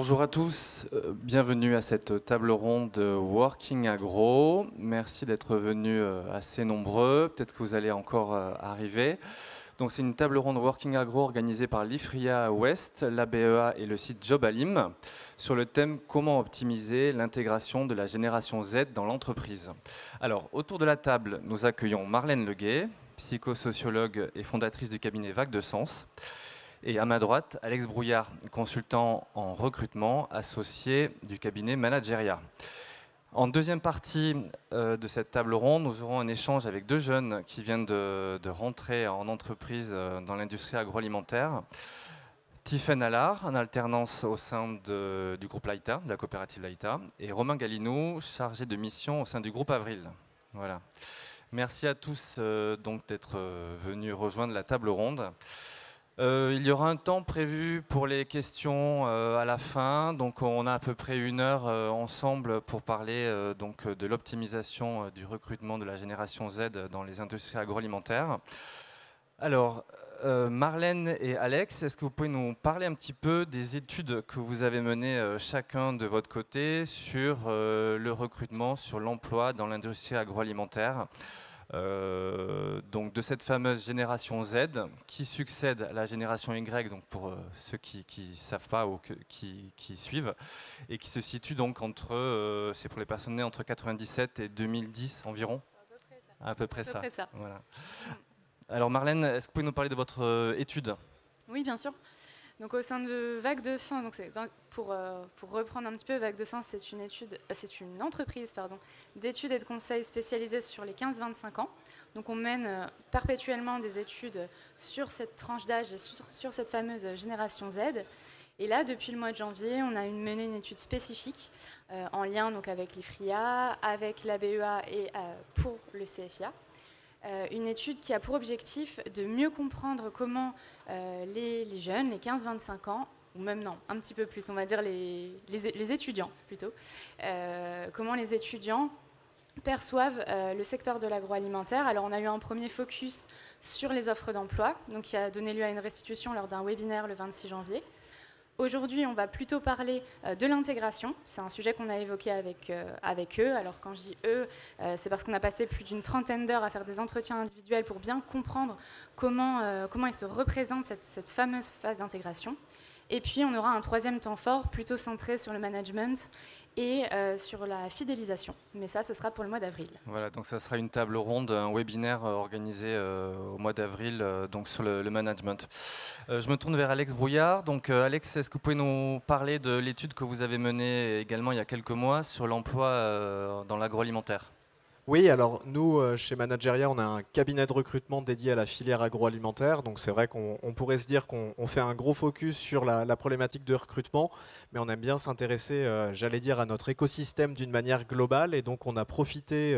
Bonjour à tous, bienvenue à cette table ronde Working Agro. Merci d'être venus assez nombreux, peut-être que vous allez encore arriver. Donc c'est une table ronde Working Agro organisée par l'IFRIA Ouest, l'ABEA et le site Jobalim sur le thème comment optimiser l'intégration de la génération Z dans l'entreprise. Alors autour de la table, nous accueillons Marlène Leguet, psychosociologue et fondatrice du cabinet Vague de Sens. Et à ma droite, Alex Brouillard, consultant en recrutement, associé du cabinet Manageria. En deuxième partie de cette table ronde, nous aurons un échange avec deux jeunes qui viennent de rentrer en entreprise dans l'industrie agroalimentaire. Tiffaine Allard, en alternance au sein du groupe Laïta, de la coopérative Laïta, et Romain Galinou, chargé de mission au sein du groupe Avril. Voilà. Merci à tous donc d'être venus rejoindre la table ronde. Il y aura un temps prévu pour les questions à la fin, donc on a à peu près 1 heure ensemble pour parler donc de l'optimisation du recrutement de la génération Z dans les industries agroalimentaires. Alors, Marlène et Alex, est-ce que vous pouvez nous parler un petit peu des études que vous avez menées chacun de votre côté sur le recrutement, sur l'emploi dans l'industrie agroalimentaire ? Donc de cette fameuse génération Z qui succède à la génération Y, donc pour ceux qui ne savent pas ou qui suivent, et qui se situe donc entre, c'est pour les personnes nées entre 97 et 2010 environ. À peu près ça. Voilà. Alors Marlène, est-ce que vous pouvez nous parler de votre étude ? Oui, bien sûr. Donc au sein de Vague de Sens, donc pour reprendre un petit peu, Vague de Sens, c'est une entreprise d'études et de conseils spécialisées sur les 15-25 ans. Donc on mène perpétuellement des études sur cette tranche d'âge et sur cette fameuse génération Z. Et là, depuis le mois de janvier, on a mené une étude spécifique en lien donc, avec l'IFRIA, avec l'ABEA et pour le CFIA. Une étude qui a pour objectif de mieux comprendre comment les jeunes, les 15-25 ans, ou même non, un petit peu plus, on va dire les étudiants plutôt, comment les étudiants perçoivent le secteur de l'agroalimentaire. Alors on a eu un premier focus sur les offres d'emploi, donc qui a donné lieu à une restitution lors d'un webinaire le 26 janvier. Aujourd'hui, on va plutôt parler de l'intégration. C'est un sujet qu'on a évoqué avec eux. Alors quand je dis eux, c'est parce qu'on a passé plus d'une trentaine d'heures à faire des entretiens individuels pour bien comprendre comment ils se représentent cette fameuse phase d'intégration. Et puis on aura un troisième temps fort plutôt centré sur le management et sur la fidélisation. Mais ça, ce sera pour le mois d'avril. Voilà, donc ça sera une table ronde, un webinaire organisé au mois d'avril donc sur le management. Je me tourne vers Alex Brouillard. Donc Alex, est-ce que vous pouvez nous parler de l'étude que vous avez menée également il y a quelques mois sur l'emploi dans l'agroalimentaire ? Oui, alors nous, chez Manageria, on a un cabinet de recrutement dédié à la filière agroalimentaire. Donc c'est vrai qu'on pourrait se dire qu'on fait un gros focus sur la problématique de recrutement, mais on aime bien s'intéresser, j'allais dire, à notre écosystème d'une manière globale. Et donc on a profité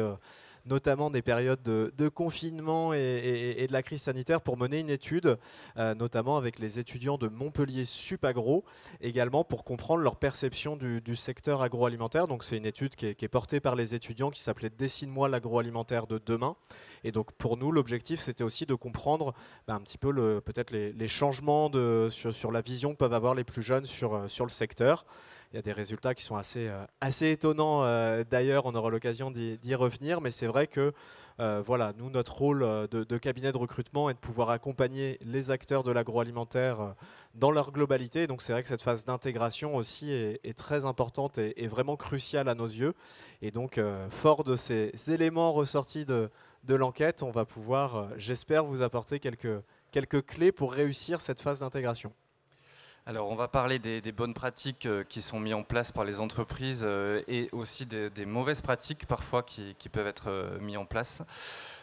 notamment des périodes de confinement et de la crise sanitaire pour mener une étude, notamment avec les étudiants de Montpellier Supagro, également pour comprendre leur perception du secteur agroalimentaire. Donc c'est une étude qui est portée par les étudiants qui s'appelait Dessine-moi l'agroalimentaire de demain. Et donc pour nous, l'objectif c'était aussi de comprendre un petit peu peut-être les changements sur la vision que peuvent avoir les plus jeunes sur le secteur. Il y a des résultats qui sont assez étonnants. D'ailleurs, on aura l'occasion d'y revenir. Mais c'est vrai que voilà, nous, notre rôle de cabinet de recrutement est de pouvoir accompagner les acteurs de l'agroalimentaire dans leur globalité. Donc c'est vrai que cette phase d'intégration aussi est très importante et vraiment cruciale à nos yeux. Et donc, fort de ces éléments ressortis de l'enquête, on va pouvoir, j'espère, vous apporter quelques clés pour réussir cette phase d'intégration. Alors, on va parler des bonnes pratiques qui sont mises en place par les entreprises et aussi des mauvaises pratiques parfois qui peuvent être mises en place.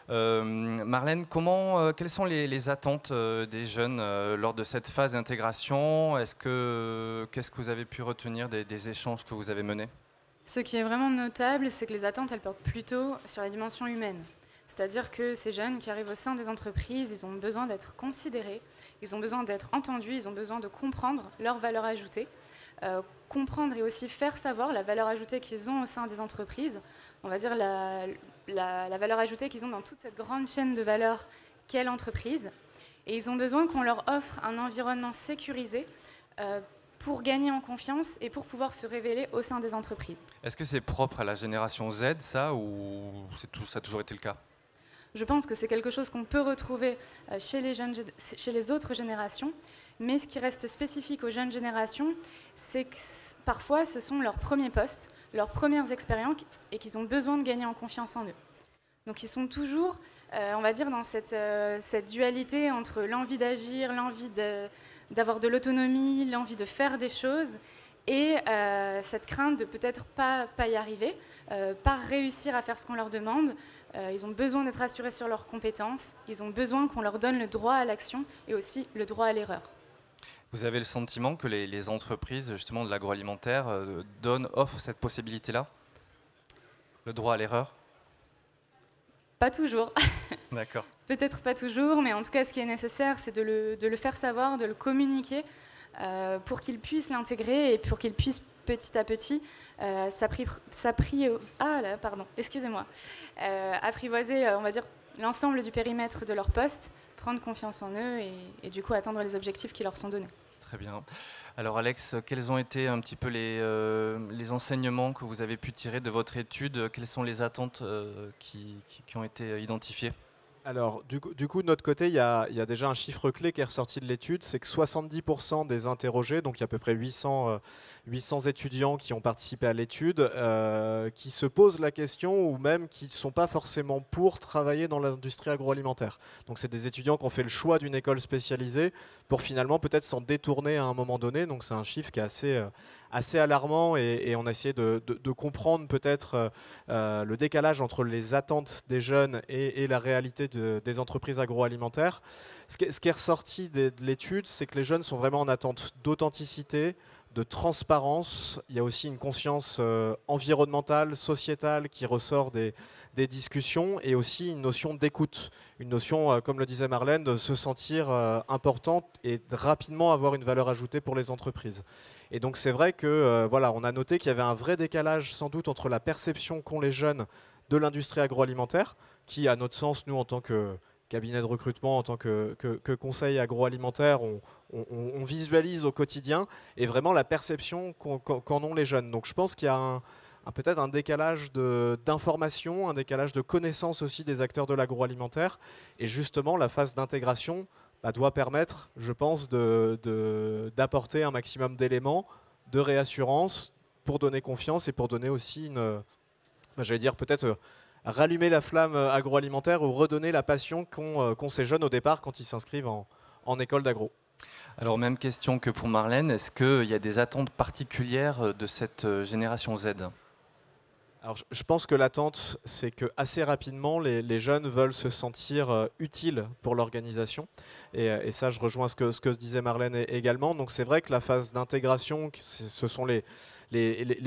Marlène, quelles sont les attentes des jeunes lors de cette phase d'intégration ? Qu'est-ce que vous avez pu retenir des échanges que vous avez menés ? Ce qui est vraiment notable, c'est que les attentes, elles portent plutôt sur la dimension humaine. C'est-à-dire que ces jeunes qui arrivent au sein des entreprises, ils ont besoin d'être considérés, ils ont besoin d'être entendus, ils ont besoin de comprendre leur valeur ajoutée, comprendre et aussi faire savoir la valeur ajoutée qu'ils ont au sein des entreprises, on va dire la valeur ajoutée qu'ils ont dans toute cette grande chaîne de valeur qu'est l'entreprise. Et ils ont besoin qu'on leur offre un environnement sécurisé pour gagner en confiance et pour pouvoir se révéler au sein des entreprises. Est-ce que c'est propre à la génération Z, ça, ou ça a toujours été le cas? Je pense que c'est quelque chose qu'on peut retrouver chez les autres générations, mais ce qui reste spécifique aux jeunes générations, c'est que parfois ce sont leurs premiers postes, leurs premières expériences, et qu'ils ont besoin de gagner en confiance en eux. Donc ils sont toujours, on va dire, dans cette dualité entre l'envie d'agir, l'envie d'avoir de l'autonomie, l'envie de faire des choses, et cette crainte de peut-être pas y arriver, pas réussir à faire ce qu'on leur demande. Ils ont besoin d'être assurés sur leurs compétences, ils ont besoin qu'on leur donne le droit à l'action et aussi le droit à l'erreur. Vous avez le sentiment que les entreprises justement de l'agroalimentaire offrent cette possibilité-là? Le droit à l'erreur? Pas toujours. D'accord. Peut-être pas toujours, mais en tout cas ce qui est nécessaire, c'est de le faire savoir, de le communiquer pour qu'ils puissent l'intégrer et pour qu'ils puissent petit à petit apprivoiser, on va dire, l'ensemble du périmètre de leur poste, prendre confiance en eux et du coup atteindre les objectifs qui leur sont donnés. Très bien. Alors Alex, quels ont été un petit peu les enseignements que vous avez pu tirer de votre étude? Quelles sont les attentes qui ont été identifiées? Alors, du coup, de notre côté, il y a déjà un chiffre clé qui est ressorti de l'étude, c'est que 70% des interrogés, donc il y a à peu près 800 étudiants qui ont participé à l'étude, qui se posent la question ou même qui ne sont pas forcément pour travailler dans l'industrie agroalimentaire. Donc c'est des étudiants qui ont fait le choix d'une école spécialisée pour finalement peut-être s'en détourner à un moment donné. Donc c'est un chiffre qui est assez alarmant et on a essayé de comprendre peut-être le décalage entre les attentes des jeunes et la réalité des entreprises agroalimentaires. Ce qui est ressorti de l'étude, c'est que les jeunes sont vraiment en attente d'authenticité, de transparence. Il y a aussi une conscience environnementale, sociétale qui ressort des discussions et aussi une notion d'écoute. Une notion, comme le disait Marlène, de se sentir importante et de rapidement avoir une valeur ajoutée pour les entreprises. Et donc c'est vrai que voilà, on a noté qu'il y avait un vrai décalage sans doute entre la perception qu'ont les jeunes de l'industrie agroalimentaire, qui à notre sens, nous en tant que cabinet de recrutement, en tant que conseil agroalimentaire, on visualise au quotidien, et vraiment la perception qu'en ont les jeunes. Donc je pense qu'il y a peut-être un décalage d'information, un décalage de connaissance aussi des acteurs de l'agroalimentaire, et justement la phase d'intégration doit permettre, je pense, d'apporter un maximum d'éléments, de réassurance, pour donner confiance et pour donner aussi j'allais dire peut-être rallumer la flamme agroalimentaire ou redonner la passion qu'ont ces jeunes au départ quand ils s'inscrivent en école d'agro. Alors même question que pour Marlène, est-ce qu'il y a des attentes particulières de cette génération Z? Alors, je pense que l'attente, c'est que assez rapidement, les jeunes veulent se sentir utiles pour l'organisation. Et ça, je rejoins ce que disait Marlène également. Donc, c'est vrai que la phase d'intégration, ce sont les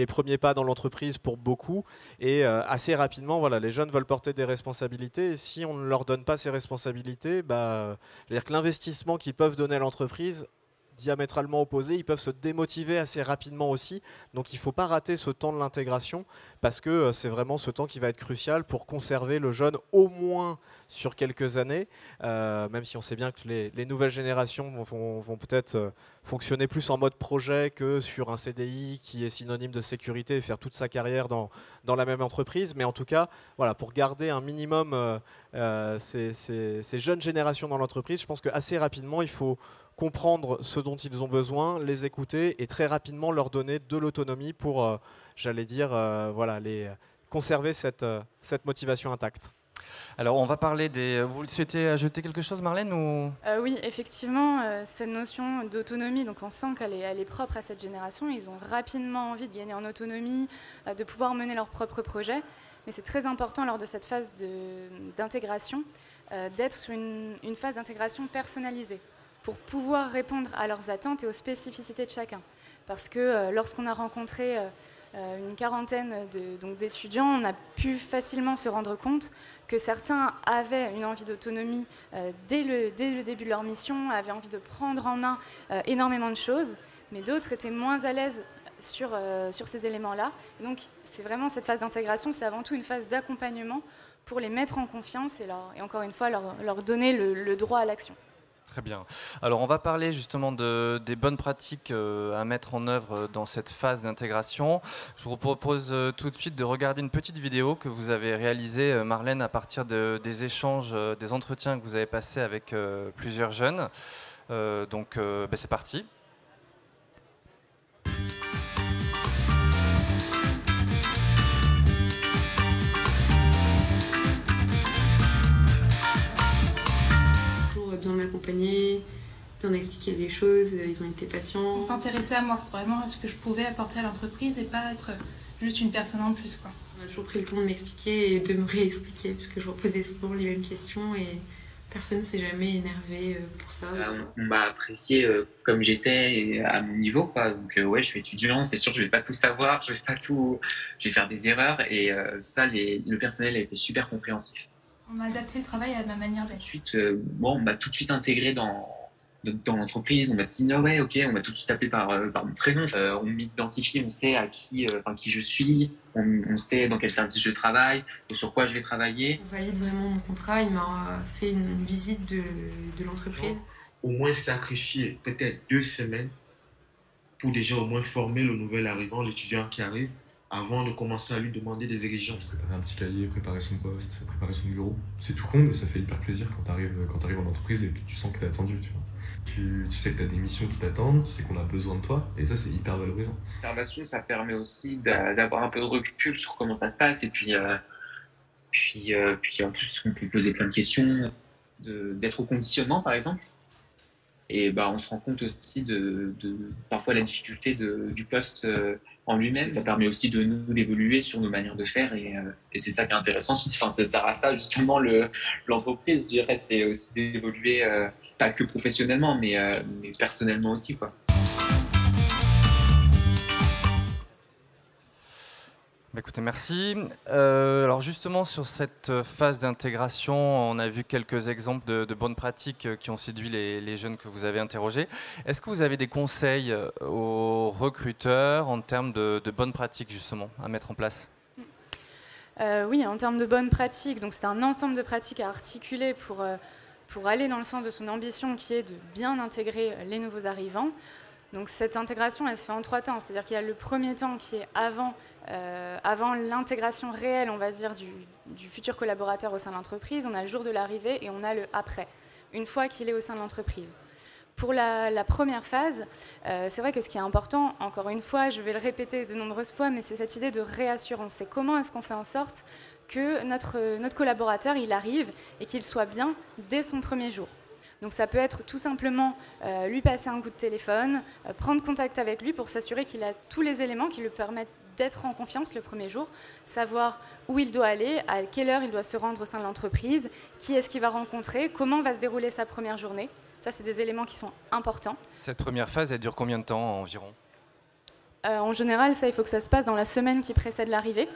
premiers pas dans l'entreprise pour beaucoup. Et assez rapidement, voilà, les jeunes veulent porter des responsabilités. Et si on ne leur donne pas ces responsabilités, c'est-à-dire que l'investissement qu'ils peuvent donner à l'entreprise, diamétralement opposés, ils peuvent se démotiver assez rapidement aussi. Donc il ne faut pas rater ce temps de l'intégration parce que c'est vraiment ce temps qui va être crucial pour conserver le jeune au moins sur quelques années, même si on sait bien que les nouvelles générations vont peut-être fonctionner plus en mode projet que sur un CDI qui est synonyme de sécurité et faire toute sa carrière dans la même entreprise. Mais en tout cas, voilà, pour garder un minimum ces jeunes générations dans l'entreprise, je pense qu'assez rapidement, il faut comprendre ce dont ils ont besoin, les écouter et très rapidement leur donner de l'autonomie pour, j'allais dire, conserver cette motivation intacte. Alors on va parler Vous souhaitez ajouter quelque chose, Marlène ou... Oui, effectivement, cette notion d'autonomie, donc on sent qu'elle est propre à cette génération. Ils ont rapidement envie de gagner en autonomie, de pouvoir mener leurs propres projets. Mais c'est très important lors de cette phase d'intégration d'être sur une phase d'intégration personnalisée, pour pouvoir répondre à leurs attentes et aux spécificités de chacun. Parce que lorsqu'on a rencontré une quarantaine d'étudiants, on a pu facilement se rendre compte que certains avaient une envie d'autonomie dès le début de leur mission, avaient envie de prendre en main énormément de choses, mais d'autres étaient moins à l'aise sur ces éléments-là. Et donc c'est vraiment cette phase d'intégration, c'est avant tout une phase d'accompagnement pour les mettre en confiance et encore une fois leur donner le droit à l'action. Très bien. Alors on va parler justement des bonnes pratiques à mettre en œuvre dans cette phase d'intégration. Je vous propose tout de suite de regarder une petite vidéo que vous avez réalisée, Marlène, à partir des échanges, des entretiens que vous avez passés avec plusieurs jeunes. Donc c'est parti. Bien m'accompagner, bien expliquer les choses, ils ont été patients. On s'intéressait à moi, vraiment à ce que je pouvais apporter à l'entreprise et pas être juste une personne en plus, quoi. On a toujours pris le temps de m'expliquer et de me réexpliquer, parce que je reposais souvent les mêmes questions et personne ne s'est jamais énervé pour ça. On m'a apprécié comme j'étais et à mon niveau, quoi. Donc ouais, je suis étudiant, c'est sûr que je vais pas tout savoir, je vais faire des erreurs et ça, le personnel a été super compréhensif. On a adapté le travail à ma manière d'être. Ensuite, on m'a tout de suite intégré dans l'entreprise. On m'a dit ah ouais, ok, on m'a tout de suite appelé par mon prénom. On m'identifie, on sait qui je suis, on sait dans quel service je travaille, sur quoi je vais travailler. On valide vraiment mon contrat. Il m'a fait une visite de l'entreprise. Au moins sacrifier peut-être 2 semaines pour déjà au moins former le nouvel arrivant, l'étudiant qui arrive, avant de commencer à lui demander des exigences. Préparer un petit cahier, préparer son poste, préparer son bureau. C'est tout con, mais ça fait hyper plaisir quand t'arrives en entreprise et que tu sens que t'es attendu, tu vois. Tu sais que t'as des missions qui t'attendent, tu sais qu'on a besoin de toi, et ça, c'est hyper valorisant. L'observation, ça permet aussi d'avoir un peu de recul sur comment ça se passe, et puis en plus, on peut poser plein de questions, d'être au conditionnement, par exemple. Et on se rend compte aussi de parfois la difficulté du poste en lui-même. Ça permet aussi de nous d'évoluer sur nos manières de faire et c'est ça qui est intéressant. Enfin, ça sert à ça justement l'entreprise, je dirais, c'est aussi d'évoluer pas que professionnellement mais personnellement aussi, quoi. Écoutez, merci. Alors justement, sur cette phase d'intégration, on a vu quelques exemples de bonnes pratiques qui ont séduit les jeunes que vous avez interrogés. Est-ce que vous avez des conseils aux recruteurs en termes de bonnes pratiques justement à mettre en place ? Oui, en termes de bonnes pratiques, donc c'est un ensemble de pratiques à articuler pour aller dans le sens de son ambition qui est de bien intégrer les nouveaux arrivants. Donc cette intégration, elle se fait en 3 temps, c'est-à-dire qu'il y a le premier temps qui est avant l'intégration réelle, on va dire, du futur collaborateur au sein de l'entreprise. On a le jour de l'arrivée et on a le après, une fois qu'il est au sein de l'entreprise. Pour la première phase, c'est vrai que ce qui est important, encore une fois, je vais le répéter de nombreuses fois, mais c'est cette idée de réassurance. C'est comment est-ce qu'on fait en sorte que notre collaborateur, il arrive et qu'il soit bien dès son premier jour. Donc ça peut être tout simplement lui passer un coup de téléphone, prendre contact avec lui pour s'assurer qu'il a tous les éléments qui lui permettent d'être en confiance le premier jour, savoir où il doit aller, à quelle heure il doit se rendre au sein de l'entreprise, qui est-ce qu'il va rencontrer, comment va se dérouler sa première journée. Ça, c'est des éléments qui sont importants. Cette première phase, elle dure combien de temps environ ? En général, ça, il faut que ça se passe dans la semaine qui précède l'arrivée.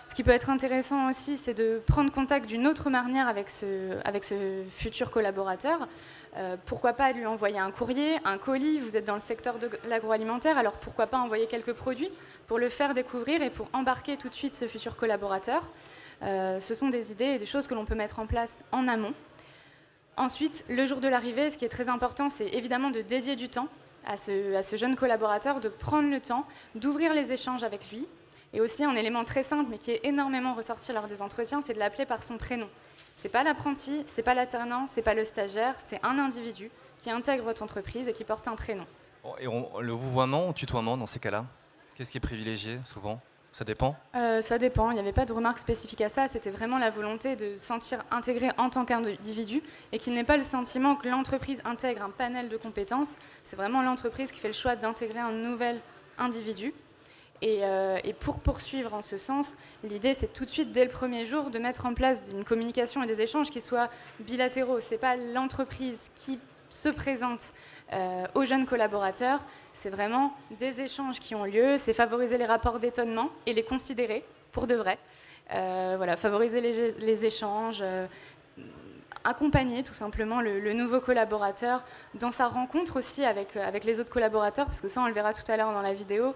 Ce qui peut être intéressant aussi, c'est de prendre contact d'une autre manière avec ce futur collaborateur. Pourquoi pas lui envoyer un courrier, un colis. Vous êtes dans le secteur de l'agroalimentaire, alors pourquoi pas envoyer quelques produits pour le faire découvrir et pour embarquer tout de suite ce futur collaborateur. Ce sont des idées et des choses que l'on peut mettre en place en amont. Ensuite, le jour de l'arrivée, ce qui est très important, c'est évidemment de dédier du temps à ce jeune collaborateur, de prendre le temps d'ouvrir les échanges avec lui. Et aussi, un élément très simple, mais qui est énormément ressorti lors des entretiens, c'est de l'appeler par son prénom. C'est pas l'apprenti, c'est pas l'alternant, c'est pas le stagiaire, c'est un individu qui intègre votre entreprise et qui porte un prénom. Et le vouvoiement ou tutoiement dans ces cas-là ? Qu'est-ce qui est privilégié souvent ? Ça dépend ? Ça dépend, il n'y avait pas de remarque spécifique à ça, c'était vraiment la volonté de se sentir intégré en tant qu'individu et qu'il n'ait pas le sentiment que l'entreprise intègre un panel de compétences. C'est vraiment l'entreprise qui fait le choix d'intégrer un nouvel individu. Et pour poursuivre en ce sens, l'idée c'est tout de suite, dès le premier jour, de mettre en place une communication et des échanges qui soient bilatéraux. Ce n'est pas l'entreprise qui se présente aux jeunes collaborateurs, c'est vraiment des échanges qui ont lieu, c'est favoriser les rapports d'étonnement et les considérer pour de vrai. Voilà, favoriser les échanges, accompagner tout simplement le nouveau collaborateur dans sa rencontre aussi avec les autres collaborateurs, parce que ça on le verra tout à l'heure dans la vidéo.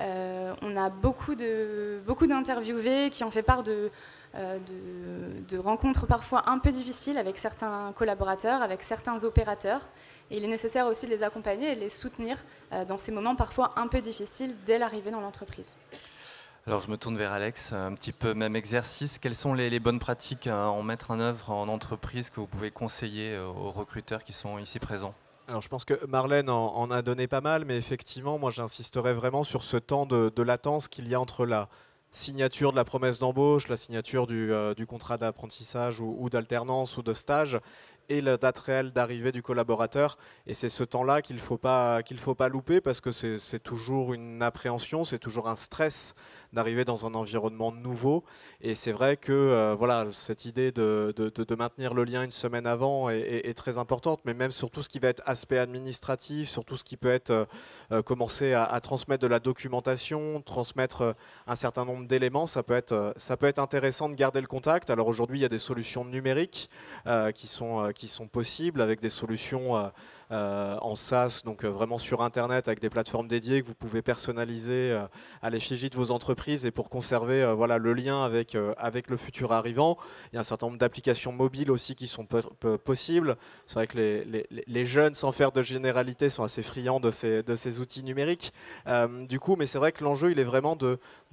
On a beaucoup d'interviewés qui ont fait part de de rencontres parfois un peu difficiles avec certains collaborateurs, avec certains opérateurs. Et il est nécessaire aussi de les accompagner et de les soutenir dans ces moments parfois un peu difficiles dès l'arrivée dans l'entreprise. Alors je me tourne vers Alex, un petit peu même exercice. Quelles sont les bonnes pratiques à en mettre en œuvre en entreprise que vous pouvez conseiller aux recruteurs qui sont ici présents? Alors je pense que Marlène en a donné pas mal, mais effectivement, moi j'insisterai vraiment sur ce temps de latence qu'il y a entre la signature de la promesse d'embauche, la signature du contrat d'apprentissage ou d'alternance ou de stage, et la date réelle d'arrivée du collaborateur. Et c'est ce temps-là qu'il faut pas louper, parce que c'est toujours une appréhension, c'est toujours un stress d'arriver dans un environnement nouveau. Et c'est vrai que voilà, cette idée de maintenir le lien une semaine avant est très importante, mais même sur tout ce qui va être aspect administratif, sur tout ce qui peut être commencer à transmettre de la documentation, transmettre un certain nombre d'éléments, ça peut être intéressant de garder le contact. Alors aujourd'hui, il y a des solutions numériques qui sont possibles, avec des solutions en SaaS, donc vraiment sur Internet, avec des plateformes dédiées que vous pouvez personnaliser à l'effigie de vos entreprises, et pour conserver voilà, le lien avec le futur arrivant. Il y a un certain nombre d'applications mobiles aussi qui sont possibles. C'est vrai que les jeunes, sans faire de généralité, sont assez friands de ces outils numériques. Du coup, mais c'est vrai que l'enjeu, il est vraiment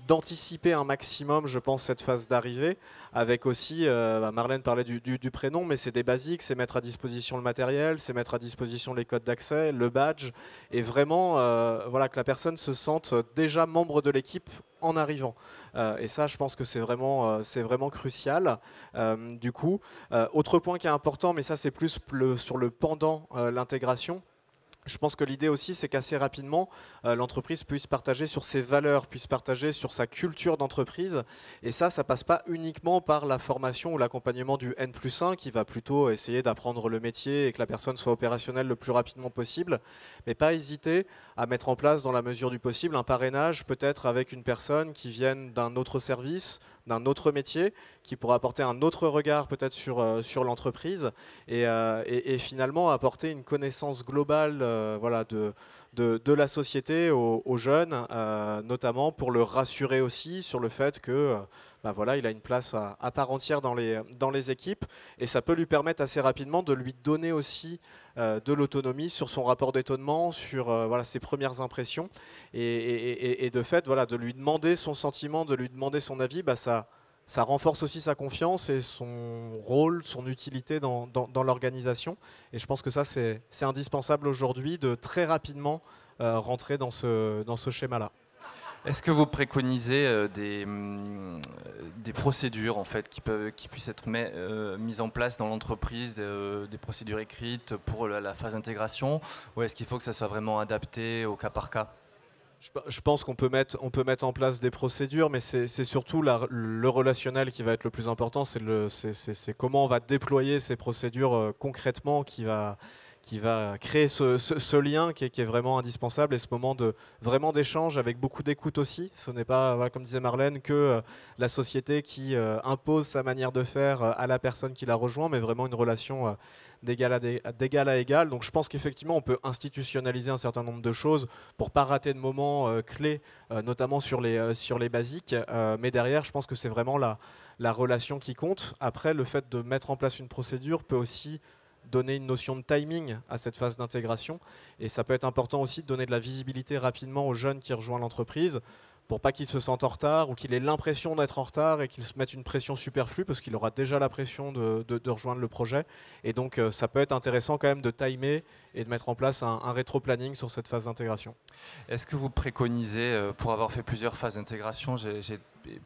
d'anticiper un maximum, je pense, cette phase d'arrivée, avec aussi, Marlène parlait du prénom, mais c'est des basiques, c'est mettre à disposition le matériel, c'est mettre à disposition les codes d'accès, le badge, et vraiment voilà, que la personne se sente déjà membre de l'équipe en arrivant. Et ça, je pense que c'est vraiment crucial. Du coup, autre point qui est important, mais ça c'est plus sur le pendant l'intégration. Je pense que l'idée aussi, c'est qu'assez rapidement, l'entreprise puisse partager sur ses valeurs, puisse partager sur sa culture d'entreprise. Et ça passe pas uniquement par la formation ou l'accompagnement du N+1 qui va plutôt essayer d'apprendre le métier et que la personne soit opérationnelle le plus rapidement possible. Mais pas hésiter à mettre en place, dans la mesure du possible, un parrainage, peut-être avec une personne qui vienne d'un autre service, d'un autre métier, qui pourra apporter un autre regard peut-être sur l'entreprise, et finalement apporter une connaissance globale voilà, de la société aux jeunes, notamment pour le rassurer aussi sur le fait que voilà, il a une place à part entière dans les équipes, et ça peut lui permettre assez rapidement de lui donner aussi de l'autonomie sur son rapport d'étonnement, sur voilà, ses premières impressions, et de fait voilà, de lui demander son sentiment, de lui demander son avis, ça renforce aussi sa confiance et son rôle, son utilité dans l'organisation. Et je pense que ça, c'est indispensable aujourd'hui, de très rapidement rentrer dans ce schéma-là. Est-ce que vous préconisez des procédures en fait, qui puissent être mises en place dans l'entreprise, des procédures écrites pour la phase d'intégration, ou est-ce qu'il faut que ça soit vraiment adapté au cas par cas ? Je pense qu'on peut mettre en place des procédures, mais c'est surtout le relationnel qui va être le plus important. C'est comment on va déployer ces procédures concrètement qui va créer ce lien qui est vraiment indispensable, et ce moment vraiment d'échange avec beaucoup d'écoute aussi. Ce n'est pas, voilà, comme disait Marlène, que la société qui impose sa manière de faire à la personne qui la rejoint, mais vraiment une relation d'égal à égal. Donc je pense qu'effectivement on peut institutionnaliser un certain nombre de choses pour pas rater de moments clés, notamment sur les basiques, mais derrière je pense que c'est vraiment la relation qui compte. Après, le fait de mettre en place une procédure peut aussi donner une notion de timing à cette phase d'intégration, et ça peut être important aussi de donner de la visibilité rapidement aux jeunes qui rejoignent l'entreprise, pour pas qu'ils se sentent en retard ou qu'il ait l'impression d'être en retard et qu'il se mette une pression superflue, parce qu'il aura déjà la pression de rejoindre le projet. Et donc ça peut être intéressant quand même de timer et de mettre en place un rétro-planning sur cette phase d'intégration. Est-ce que vous préconisez, pour avoir fait plusieurs phases d'intégration, j'ai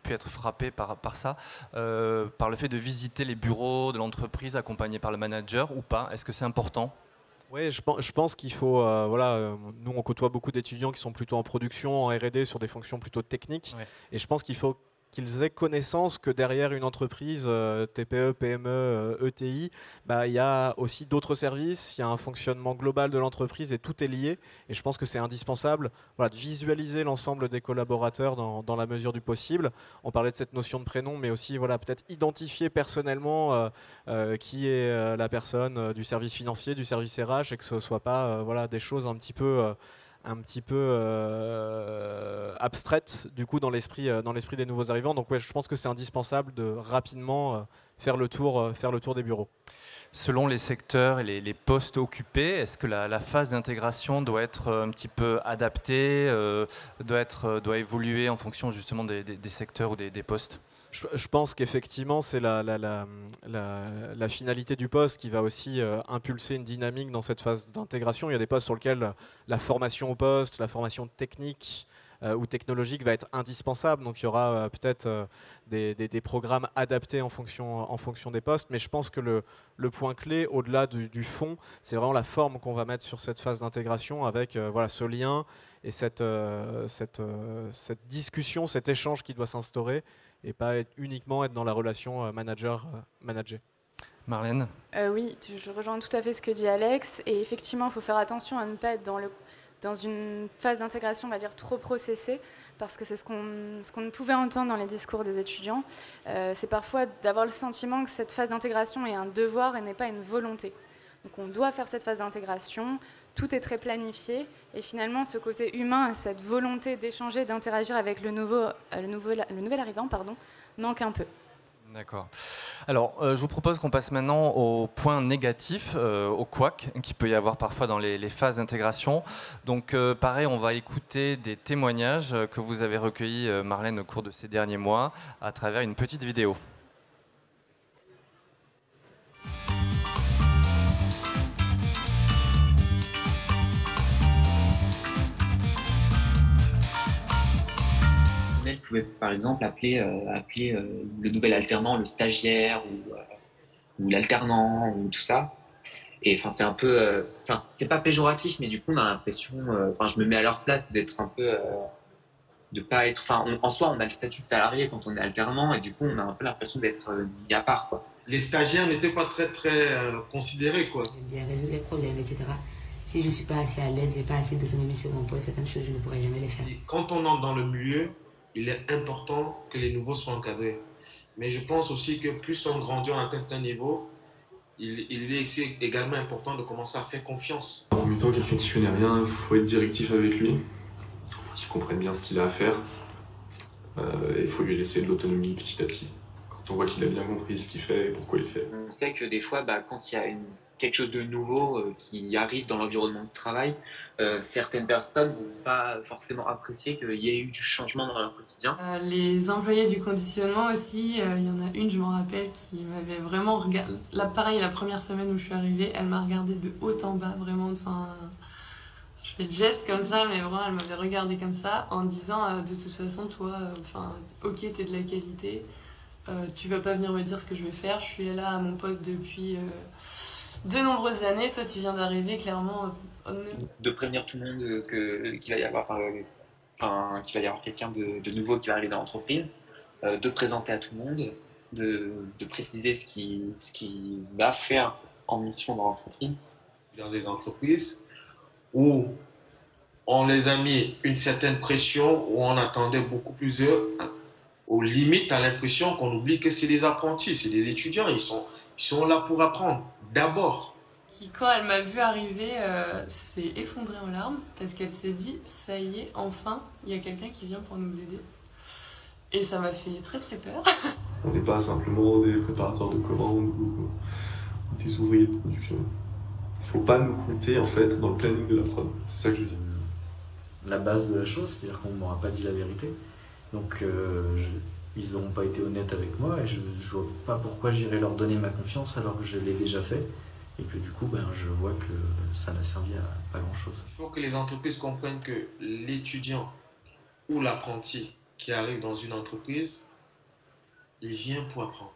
pu être frappé par ça, par le fait de visiter les bureaux de l'entreprise accompagné par le manager ou pas? Est-ce que c'est important? Oui, je pense qu'il faut, nous on côtoie beaucoup d'étudiants qui sont plutôt en production, en R&D, sur des fonctions plutôt techniques, ouais. Et je pense qu'il faut qu'ils aient connaissance que derrière une entreprise TPE, PME, ETI, il y a aussi d'autres services, il y a un fonctionnement global de l'entreprise et tout est lié. Et je pense que c'est indispensable de visualiser l'ensemble des collaborateurs dans la mesure du possible. On parlait de cette notion de prénom, mais aussi peut-être identifier personnellement qui est la personne du service financier, du service RH, et que ce ne soit pas des choses un petit peu un petit peu abstraite du coup dans l'esprit des nouveaux arrivants. Donc ouais, je pense que c'est indispensable de rapidement faire le tour des bureaux. Selon les secteurs et les postes occupés, est-ce que la phase d'intégration doit être un petit peu adaptée, doit évoluer en fonction justement des secteurs ou des postes ? Je pense qu'effectivement, c'est la finalité du poste qui va aussi impulser une dynamique dans cette phase d'intégration. Il y a des postes sur lesquels la formation au poste, la formation technique ou technologique va être indispensable. Donc il y aura peut-être des programmes adaptés en fonction des postes. Mais je pense que le point clé, au-delà du fond, c'est vraiment la forme qu'on va mettre sur cette phase d'intégration avec voilà, ce lien et cette discussion, cet échange qui doit s'instaurer et pas uniquement être dans la relation manager-manager. Marlène ? Oui, je rejoins tout à fait ce que dit Alex. Et effectivement, il faut faire attention à ne pas être dans une phase d'intégration, on va dire, trop processée, parce que c'est ce qu'on pouvait entendre dans les discours des étudiants. C'est parfois d'avoir le sentiment que cette phase d'intégration est un devoir et n'est pas une volonté. Donc on doit faire cette phase d'intégration, tout est très planifié, et finalement ce côté humain, cette volonté d'échanger, d'interagir avec le nouvel arrivant, manque un peu. D'accord. Alors, je vous propose qu'on passe maintenant au point négatif, au couac qu'il peut y avoir parfois dans les phases d'intégration. Donc, pareil, on va écouter des témoignages que vous avez recueillis, Marlène, au cours de ces derniers mois, à travers une petite vidéo. Pouvait par exemple appeler le nouvel alternant le stagiaire ou l'alternant ou tout ça. Et enfin c'est un peu, c'est pas péjoratif, mais du coup on a l'impression, je me mets à leur place d'être un peu, de pas être, en soi on a le statut de salarié quand on est alternant et du coup on a un peu l'impression d'être mis à part quoi. Les stagiaires n'étaient pas très considérés quoi. J'aime bien résoudre les problèmes, etc. Si je suis pas assez à l'aise, j'ai pas assez d'autonomie sur mon poste, certaines choses je ne pourrais jamais les faire. Et quand on entre dans le milieu, il est important que les nouveaux soient encadrés. Mais je pense aussi que plus on grandit, on atteint un niveau, il est aussi également important de commencer à faire confiance. En premier temps, quelqu'un qui connaît rien, il faut être directif avec lui. Il faut qu'il comprenne bien ce qu'il a à faire. Il faut lui laisser de l'autonomie petit à petit. Quand on voit qu'il a bien compris ce qu'il fait et pourquoi il le fait. On sait que des fois, quand il y a quelque chose de nouveau qui arrive dans l'environnement de travail, certaines personnes ne vont pas forcément apprécier qu'il y ait eu du changement dans leur quotidien. Les employés du conditionnement aussi, il y en a une, je m'en rappelle, qui m'avait vraiment regardé. Là, pareil, la première semaine où je suis arrivée, elle m'a regardée de haut en bas, vraiment. Je fais le geste comme ça, mais vraiment, elle m'avait regardée comme ça en disant de toute façon, toi, ok, t'es de la qualité, tu vas pas venir me dire ce que je vais faire, je suis là à mon poste depuis de nombreuses années, toi tu viens d'arriver, clairement. De prévenir tout le monde qu'il va y avoir quelqu'un de nouveau qui va arriver dans l'entreprise, de présenter à tout le monde, de préciser ce qu'il va faire en mission dans l'entreprise. Dans des entreprises où on les a mis une certaine pression, où on attendait beaucoup plus d'heures, aux limites à l'impression qu'on oublie que c'est des apprentis, c'est des étudiants, ils sont là pour apprendre d'abord. Qui, quand elle m'a vu arriver, s'est effondrée en larmes parce qu'elle s'est dit, ça y est, enfin, il y a quelqu'un qui vient pour nous aider. Et ça m'a fait très très peur. On n'est pas simplement des préparateurs de commandes ou des ouvriers de production. Il ne faut pas nous compter en fait dans le planning de la prod. C'est ça que je dis. La base de la chose, c'est-à-dire qu'on ne m'aura pas dit la vérité. Donc ils n'auront pas été honnêtes avec moi et je ne vois pas pourquoi j'irais leur donner ma confiance alors que je l'ai déjà fait. Et que du coup, je vois que ça n'a servi à pas grand-chose. Il faut que les entreprises comprennent que l'étudiant ou l'apprenti qui arrive dans une entreprise, il vient pour apprendre.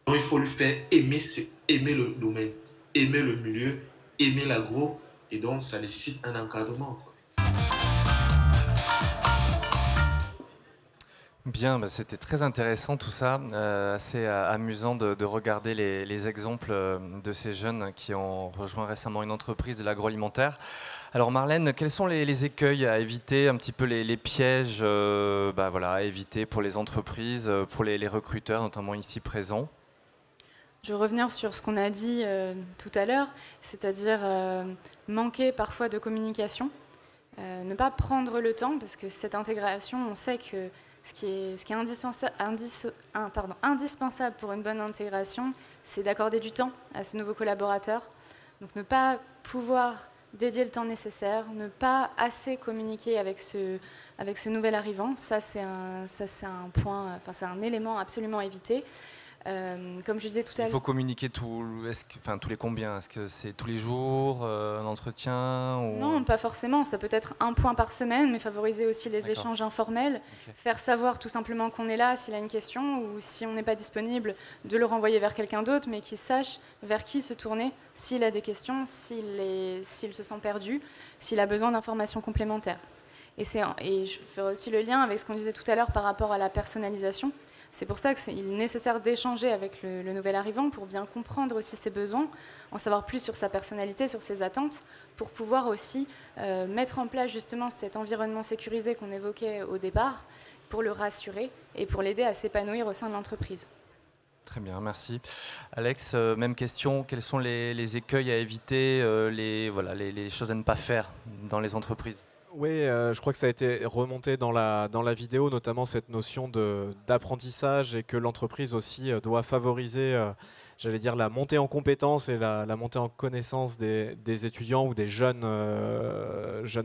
Donc il faut lui faire aimer le domaine, aimer le milieu, aimer l'agro, et donc ça nécessite un encadrement. Bien, c'était très intéressant tout ça, assez amusant de regarder les exemples de ces jeunes qui ont rejoint récemment une entreprise de l'agroalimentaire. Alors Marlène, quels sont les écueils à éviter, un petit peu les pièges à éviter pour les entreprises, pour les recruteurs, notamment ici présents ? Je vais revenir sur ce qu'on a dit tout à l'heure, c'est-à-dire manquer parfois de communication. Ne pas prendre le temps, parce que cette intégration, on sait que ce qui est indispensable pour une bonne intégration, c'est d'accorder du temps à ce nouveau collaborateur. Donc ne pas pouvoir dédier le temps nécessaire, ne pas assez communiquer avec ce nouvel arrivant, ça c'est un point, enfin c'est un élément absolument à éviter. Comme je disais tout à l'heure. Il faut communiquer tous les combien? Est-ce que c'est tous les jours, un entretien ou... Non, pas forcément. Ça peut être un point par semaine, mais favoriser aussi les échanges informels. Okay. Faire savoir tout simplement qu'on est là s'il a une question ou si on n'est pas disponible, de le renvoyer vers quelqu'un d'autre, mais qu'il sache vers qui se tourner s'il a des questions, s'il se sent perdu, s'il a besoin d'informations complémentaires. Et je ferai aussi le lien avec ce qu'on disait tout à l'heure par rapport à la personnalisation. C'est pour ça qu'il est nécessaire d'échanger avec le nouvel arrivant pour bien comprendre aussi ses besoins, en savoir plus sur sa personnalité, sur ses attentes, pour pouvoir aussi mettre en place justement cet environnement sécurisé qu'on évoquait au départ, pour le rassurer et pour l'aider à s'épanouir au sein de l'entreprise. Très bien, merci. Alex, même question, quels sont les écueils à éviter, les choses à ne pas faire dans les entreprises ? Oui, je crois que ça a été remonté dans la vidéo, notamment cette notion d'apprentissage et que l'entreprise aussi doit favoriser, j'allais dire, la montée en compétences et la montée en connaissance des étudiants ou des jeunes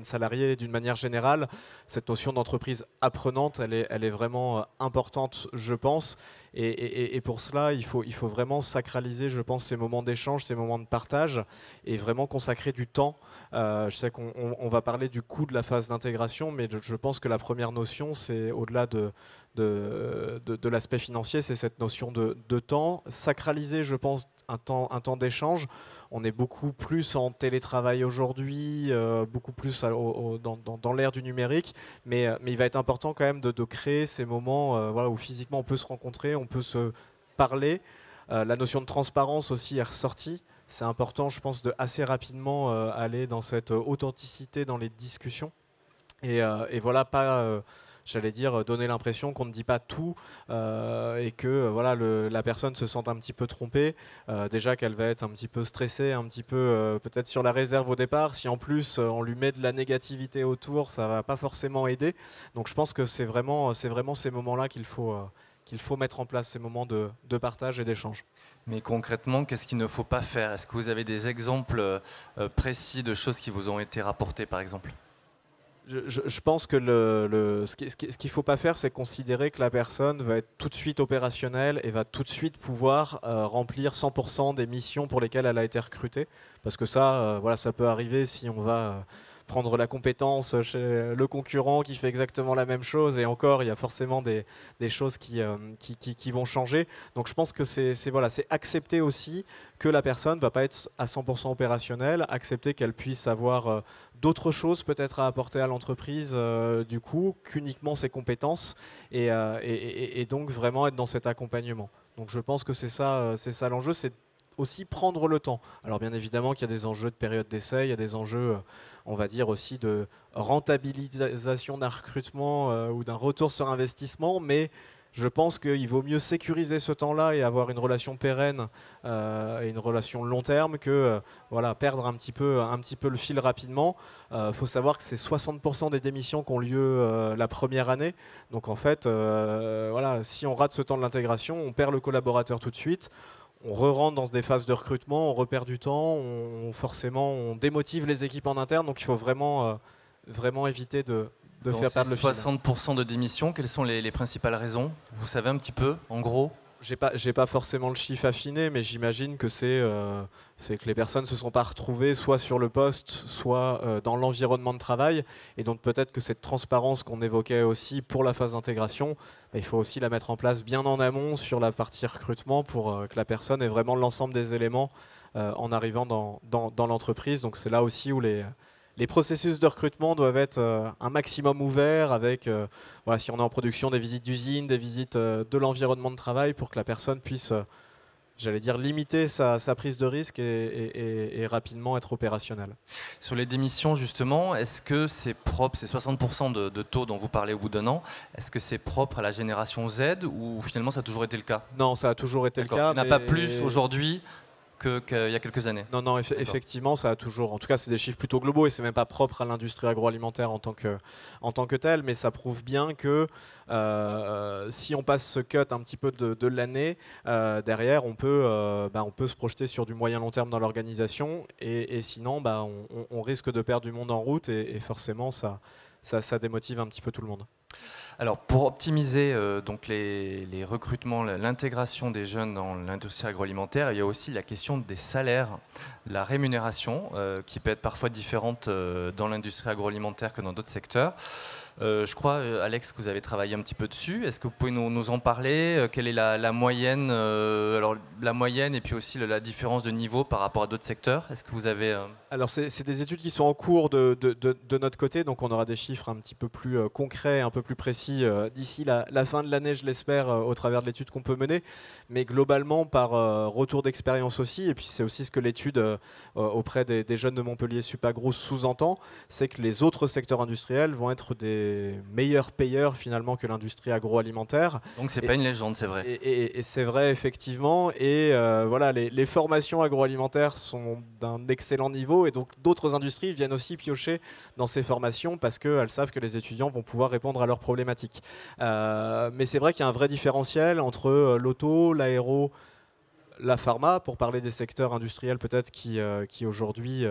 salariés d'une manière générale. Cette notion d'entreprise apprenante, elle est vraiment importante, je pense. Et pour cela, il faut vraiment sacraliser, je pense, ces moments d'échange, ces moments de partage et vraiment consacrer du temps. Je sais qu'on va parler du coût de la phase d'intégration, mais je pense que la première notion, c'est au-delà de l'aspect financier, c'est cette notion de temps. Sacraliser, je pense, un temps d'échange. On est beaucoup plus en télétravail aujourd'hui, beaucoup plus dans l'ère du numérique, mais il va être important quand même de créer ces moments où physiquement on peut se rencontrer, on peut se parler. La notion de transparence aussi est ressortie. C'est important, je pense, de assez rapidement aller dans cette authenticité dans les discussions. Et voilà, pas... j'allais dire, donner l'impression qu'on ne dit pas tout et que la personne se sente un petit peu trompée, déjà qu'elle va être un petit peu stressée, un petit peu peut-être sur la réserve au départ. Si en plus on lui met de la négativité autour, ça ne va pas forcément aider. Donc je pense que c'est vraiment ces moments-là qu'il faut mettre en place, ces moments de partage et d'échange. Mais concrètement, qu'est-ce qu'il ne faut pas faire? Est-ce que vous avez des exemples précis de choses qui vous ont été rapportées, par exemple ? Je pense que ce qu'il ne faut pas faire, c'est considérer que la personne va être tout de suite opérationnelle et va tout de suite pouvoir remplir 100% des missions pour lesquelles elle a été recrutée. Parce que ça, ça peut arriver si on va prendre la compétence chez le concurrent qui fait exactement la même chose. Et encore, il y a forcément des choses qui vont changer. Donc je pense que c'est accepter aussi que la personne ne va pas être à 100% opérationnelle, accepter qu'elle puisse avoir d'autres choses peut-être à apporter à l'entreprise du coup, qu'uniquement ses compétences et donc vraiment être dans cet accompagnement. Donc je pense que c'est ça l'enjeu, c'est aussi prendre le temps. Alors bien évidemment qu'il y a des enjeux de période d'essai, il y a des enjeux, on va dire aussi de rentabilisation d'un recrutement ou d'un retour sur investissement, mais je pense qu'il vaut mieux sécuriser ce temps-là et avoir une relation pérenne et une relation long terme que perdre un petit peu le fil rapidement. Faut savoir que c'est 60% des démissions qui ont lieu la première année. Donc en fait, si on rate ce temps de l'intégration, on perd le collaborateur tout de suite. On re-rentre dans des phases de recrutement, on repère du temps, on démotive les équipes en interne. Donc il faut vraiment éviter de faire perdre le fil. 60% de démissions, quelles sont les principales raisons? Vous savez un petit peu, en gros? J'ai pas forcément le chiffre affiné, mais j'imagine que c'est que les personnes ne se sont pas retrouvées soit sur le poste, soit dans l'environnement de travail. Et donc peut-être que cette transparence qu'on évoquait aussi pour la phase d'intégration, il faut aussi la mettre en place bien en amont sur la partie recrutement pour que la personne ait vraiment l'ensemble des éléments en arrivant dans l'entreprise. Donc c'est là aussi où les processus de recrutement doivent être un maximum ouverts avec, si on est en production, des visites d'usine, des visites de l'environnement de travail pour que la personne puisse, limiter sa prise de risque et rapidement être opérationnelle. Sur les démissions, justement, est-ce que c'est propre, ces 60% de taux dont vous parlez au bout d'un an, est-ce que c'est propre à la génération Z ou finalement ça a toujours été le cas? Non, ça a toujours été le cas. Il n'y en a pas plus aujourd'hui qu'il y a quelques années. Non, effectivement, ça a toujours. En tout cas, c'est des chiffres plutôt globaux et c'est même pas propre à l'industrie agroalimentaire en tant que telle, mais ça prouve bien que si on passe ce cut un petit peu de l'année, derrière, on peut se projeter sur du moyen long terme dans l'organisation et sinon, on risque de perdre du monde en route et forcément, ça démotive un petit peu tout le monde. Alors, pour optimiser donc les recrutements, l'intégration des jeunes dans l'industrie agroalimentaire, il y a aussi la question des salaires, la rémunération, qui peut être parfois différente dans l'industrie agroalimentaire que dans d'autres secteurs. Je crois, Alex, que vous avez travaillé un petit peu dessus. Est-ce que vous pouvez nous en parler? Quelle est la moyenne, alors la moyenne et puis aussi la différence de niveau par rapport à d'autres secteurs? Est-ce que vous avez... Alors, c'est des études qui sont en cours de notre côté, donc on aura des chiffres un petit peu plus concrets, un peu plus précis d'ici la fin de l'année, je l'espère, au travers de l'étude qu'on peut mener. Mais globalement, par retour d'expérience aussi, et puis c'est aussi ce que l'étude auprès des jeunes de Montpellier Supagro sous-entend, c'est que les autres secteurs industriels vont être des meilleurs payeurs finalement que l'industrie agroalimentaire. Donc c'est pas une légende, c'est vrai. Et c'est vrai effectivement. Et voilà, les formations agroalimentaires sont d'un excellent niveau et donc d'autres industries viennent aussi piocher dans ces formations parce qu'elles savent que les étudiants vont pouvoir répondre à leurs problématiques. Mais c'est vrai qu'il y a un vrai différentiel entre l'auto, l'aéro, la pharma, pour parler des secteurs industriels peut-être qui aujourd'hui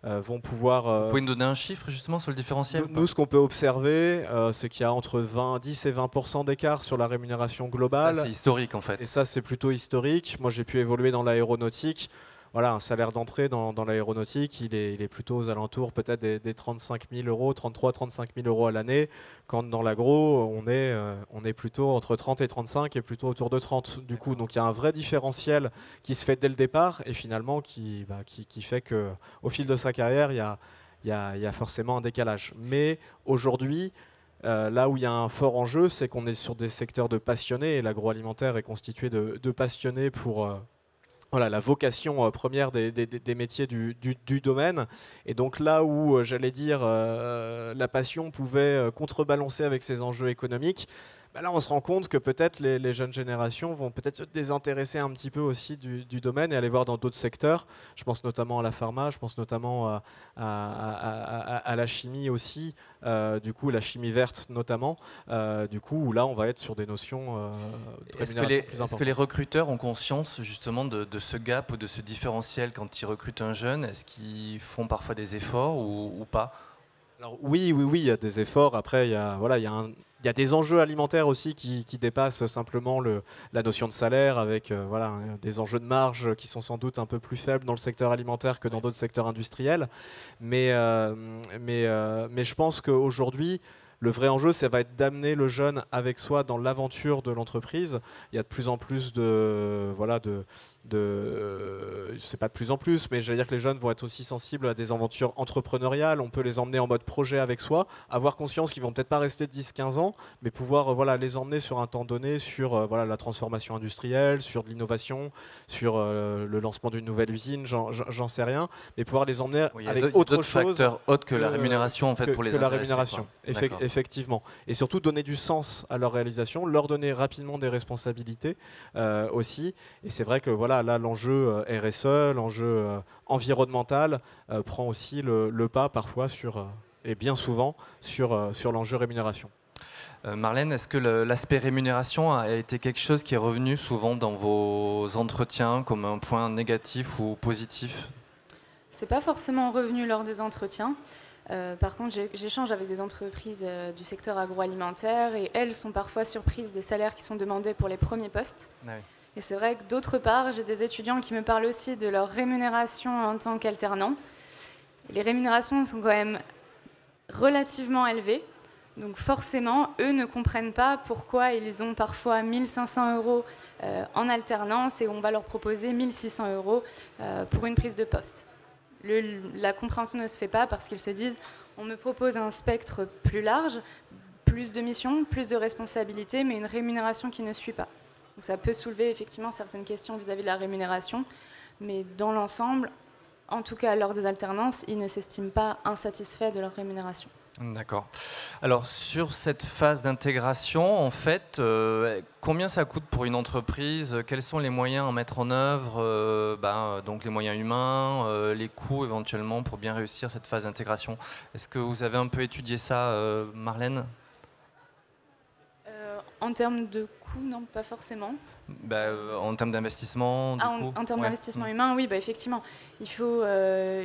vont pouvoir... Vous pouvez nous donner un chiffre justement sur le différentiel? Nous, ce qu'on peut observer, c'est qu'il y a entre 10 et 20% d'écart sur la rémunération globale. Ça, c'est historique en fait. Et ça, c'est plutôt historique. Moi, j'ai pu évoluer dans l'aéronautique. Voilà, un salaire d'entrée dans l'aéronautique, il est plutôt aux alentours peut-être des 35 000 euros, 33-35 000 euros à l'année, quand dans l'agro, on est plutôt entre 30 et 35 et plutôt autour de 30 du coup. Donc il y a un vrai différentiel qui se fait dès le départ et finalement qui fait qu'au fil de sa carrière, il y a forcément un décalage. Mais aujourd'hui, là où il y a un fort enjeu, c'est qu'on est sur des secteurs de passionnés et l'agroalimentaire est constitué de passionnés pour... Voilà, la vocation première des métiers du domaine. Et donc là où, j'allais dire, la passion pouvait contrebalancer avec ses enjeux économiques, là on se rend compte que peut-être les jeunes générations vont peut-être se désintéresser un petit peu aussi du domaine et aller voir dans d'autres secteurs. Je pense notamment à la pharma, je pense notamment à la chimie aussi, du coup la chimie verte notamment, du coup où là on va être sur des notions de rémunération plus importantes. Est-ce que les recruteurs ont conscience justement de ce gap ou de ce différentiel quand ils recrutent un jeune? Est-ce qu'ils font parfois des efforts ou pas? Alors oui, il y a des efforts. Après, il y a des enjeux alimentaires aussi qui dépassent simplement la notion de salaire, avec des enjeux de marge qui sont sans doute un peu plus faibles dans le secteur alimentaire que dans d'autres secteurs industriels. Mais je pense qu'aujourd'hui, le vrai enjeu, ça va être d'amener le jeune avec soi dans l'aventure de l'entreprise. Il y a de plus en plus c'est pas de plus en plus, mais j'allais dire que les jeunes vont être aussi sensibles à des aventures entrepreneuriales. On peut les emmener en mode projet avec soi, avoir conscience qu'ils vont peut-être pas rester 10-15 ans, mais pouvoir les emmener sur un temps donné sur la transformation industrielle, sur de l'innovation, sur le lancement d'une nouvelle usine, j'en sais rien, mais pouvoir les emmener avec autre chose. Facteurs autres que la rémunération en fait pour les intéresser. La rémunération, effectivement. Et surtout donner du sens à leur réalisation, leur donner rapidement des responsabilités aussi. Et c'est vrai que là l'enjeu RSE, l'enjeu environnemental prend aussi le pas parfois et bien souvent sur l'enjeu rémunération. Marlène, est-ce que l'aspect rémunération a été quelque chose qui est revenu souvent dans vos entretiens comme un point négatif ou positif? C'est pas forcément revenu lors des entretiens. Par contre, j'échange avec des entreprises du secteur agroalimentaire et elles sont parfois surprises des salaires qui sont demandés pour les premiers postes. Ah oui. Et c'est vrai que d'autre part, j'ai des étudiants qui me parlent aussi de leur rémunération en tant qu'alternant. Les rémunérations sont quand même relativement élevées. Donc forcément, eux ne comprennent pas pourquoi ils ont parfois 1 500 € en alternance et on va leur proposer 1 600 € pour une prise de poste. La compréhension ne se fait pas parce qu'ils se disent on me propose un spectre plus large, plus de missions, plus de responsabilités, mais une rémunération qui ne suit pas. Donc ça peut soulever effectivement certaines questions vis-à-vis de la rémunération, mais dans l'ensemble, en tout cas lors des alternances, ils ne s'estiment pas insatisfaits de leur rémunération. D'accord. Alors sur cette phase d'intégration, en fait, combien ça coûte pour une entreprise? Quels sont les moyens à mettre en œuvre? Donc les moyens humains, les coûts éventuellement pour bien réussir cette phase d'intégration. Est-ce que vous avez un peu étudié ça, Marlène? En termes de coûts, non, pas forcément. En termes d'investissement, en termes d'investissement humain, oui, effectivement. Il faut,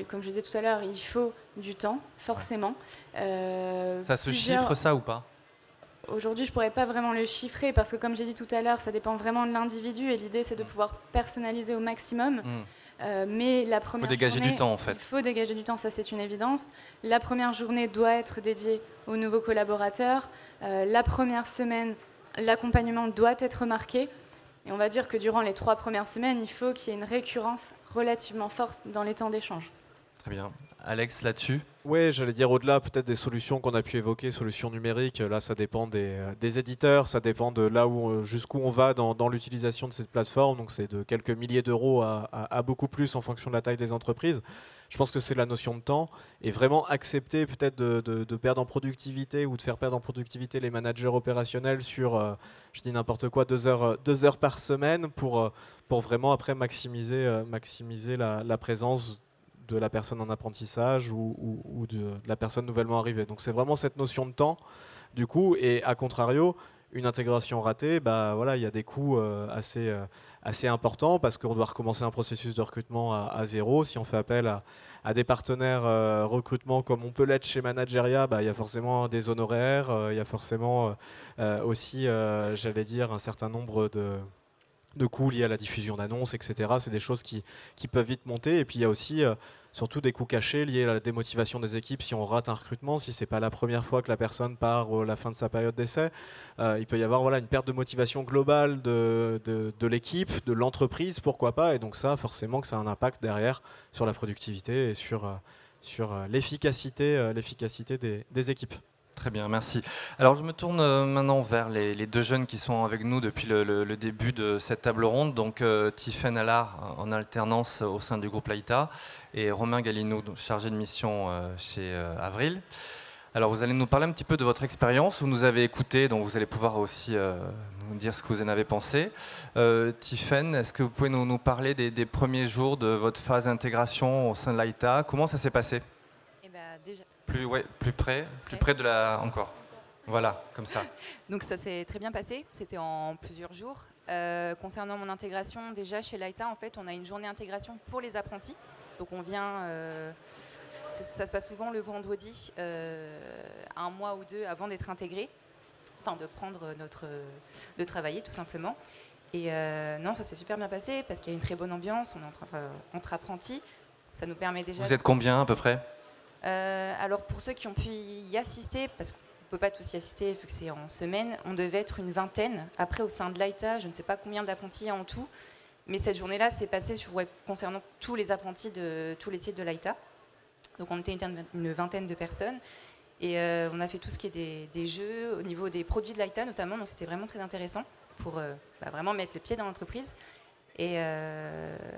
comme je disais tout à l'heure, il faut du temps, forcément. Ça se chiffre ça ou pas? Aujourd'hui, je ne pourrais pas vraiment le chiffrer parce que, comme j'ai dit tout à l'heure, ça dépend vraiment de l'individu et l'idée, c'est de pouvoir personnaliser au maximum. Mais la première journée, dégager du temps, en fait. Il faut dégager du temps, ça c'est une évidence. La première journée doit être dédiée aux nouveaux collaborateurs. La première semaine, l'accompagnement doit être marqué. Et on va dire que durant les 3 premières semaines, il faut qu'il y ait une récurrence relativement forte dans les temps d'échange. Très bien. Alex, là-dessus? Oui, j'allais dire au-delà peut-être des solutions qu'on a pu évoquer, solutions numériques. Là, ça dépend des éditeurs, ça dépend de là où jusqu'où on va dans l'utilisation de cette plateforme. Donc c'est de quelques milliers d'euros à beaucoup plus en fonction de la taille des entreprises. Je pense que c'est la notion de temps et vraiment accepter peut-être de perdre en productivité ou de faire perdre en productivité les managers opérationnels sur, je dis n'importe quoi, 2 heures par semaine pour vraiment après maximiser la présence de la personne en apprentissage ou de la personne nouvellement arrivée. Donc c'est vraiment cette notion de temps du coup, et à contrario, une intégration ratée, il y a des coûts assez importants parce qu'on doit recommencer un processus de recrutement à zéro. Si on fait appel à des partenaires recrutement comme on peut l'être chez Manageria, il y a forcément des honoraires, il y a forcément aussi, j'allais dire, un certain nombre de coûts liés à la diffusion d'annonces, etc. C'est des choses qui peuvent vite monter. Et puis il y a aussi surtout des coûts cachés liés à la démotivation des équipes si on rate un recrutement, si c'est pas la première fois que la personne part à la fin de sa période d'essai. Il peut y avoir une perte de motivation globale de l'équipe, de l'entreprise, pourquoi pas. Et donc ça, forcément que ça a un impact derrière sur la productivité et sur l'efficacité des équipes. Très bien, merci. Alors je me tourne maintenant vers les 2 jeunes qui sont avec nous depuis le début de cette table ronde, donc Tiffaine Allard en alternance au sein du groupe Laïta et Romain Galinou, chargé de mission chez Avril. Alors vous allez nous parler un petit peu de votre expérience, vous nous avez écouté, donc vous allez pouvoir aussi nous dire ce que vous en avez pensé. Tiffaine, est-ce que vous pouvez nous parler des premiers jours de votre phase d'intégration au sein de Laïta? Comment ça s'est passé? Déjà. Plus près de la... Encore. Voilà, comme ça. Donc ça s'est très bien passé, c'était en plusieurs jours. Concernant mon intégration, déjà chez Laïta, en fait, on a une journée intégration pour les apprentis. Donc on vient, ça se passe souvent le vendredi, 1 mois ou 2 avant d'être intégré, enfin de prendre de travailler tout simplement. Et non, ça s'est super bien passé parce qu'il y a une très bonne ambiance, on est entre apprentis, ça nous permet déjà... Vous êtes combien à peu près? Alors pour ceux qui ont pu y assister, parce qu'on ne peut pas tous y assister vu que c'est en semaine, on devait être une vingtaine. Après au sein de Laïta, je ne sais pas combien d'apprentis il y a en tout, mais cette journée-là s'est passée concernant tous les apprentis de tous les sites de Laïta. Donc on était une vingtaine de personnes et on a fait tout ce qui est des jeux au niveau des produits de Laïta notamment, donc c'était vraiment très intéressant pour vraiment mettre le pied dans l'entreprise. Et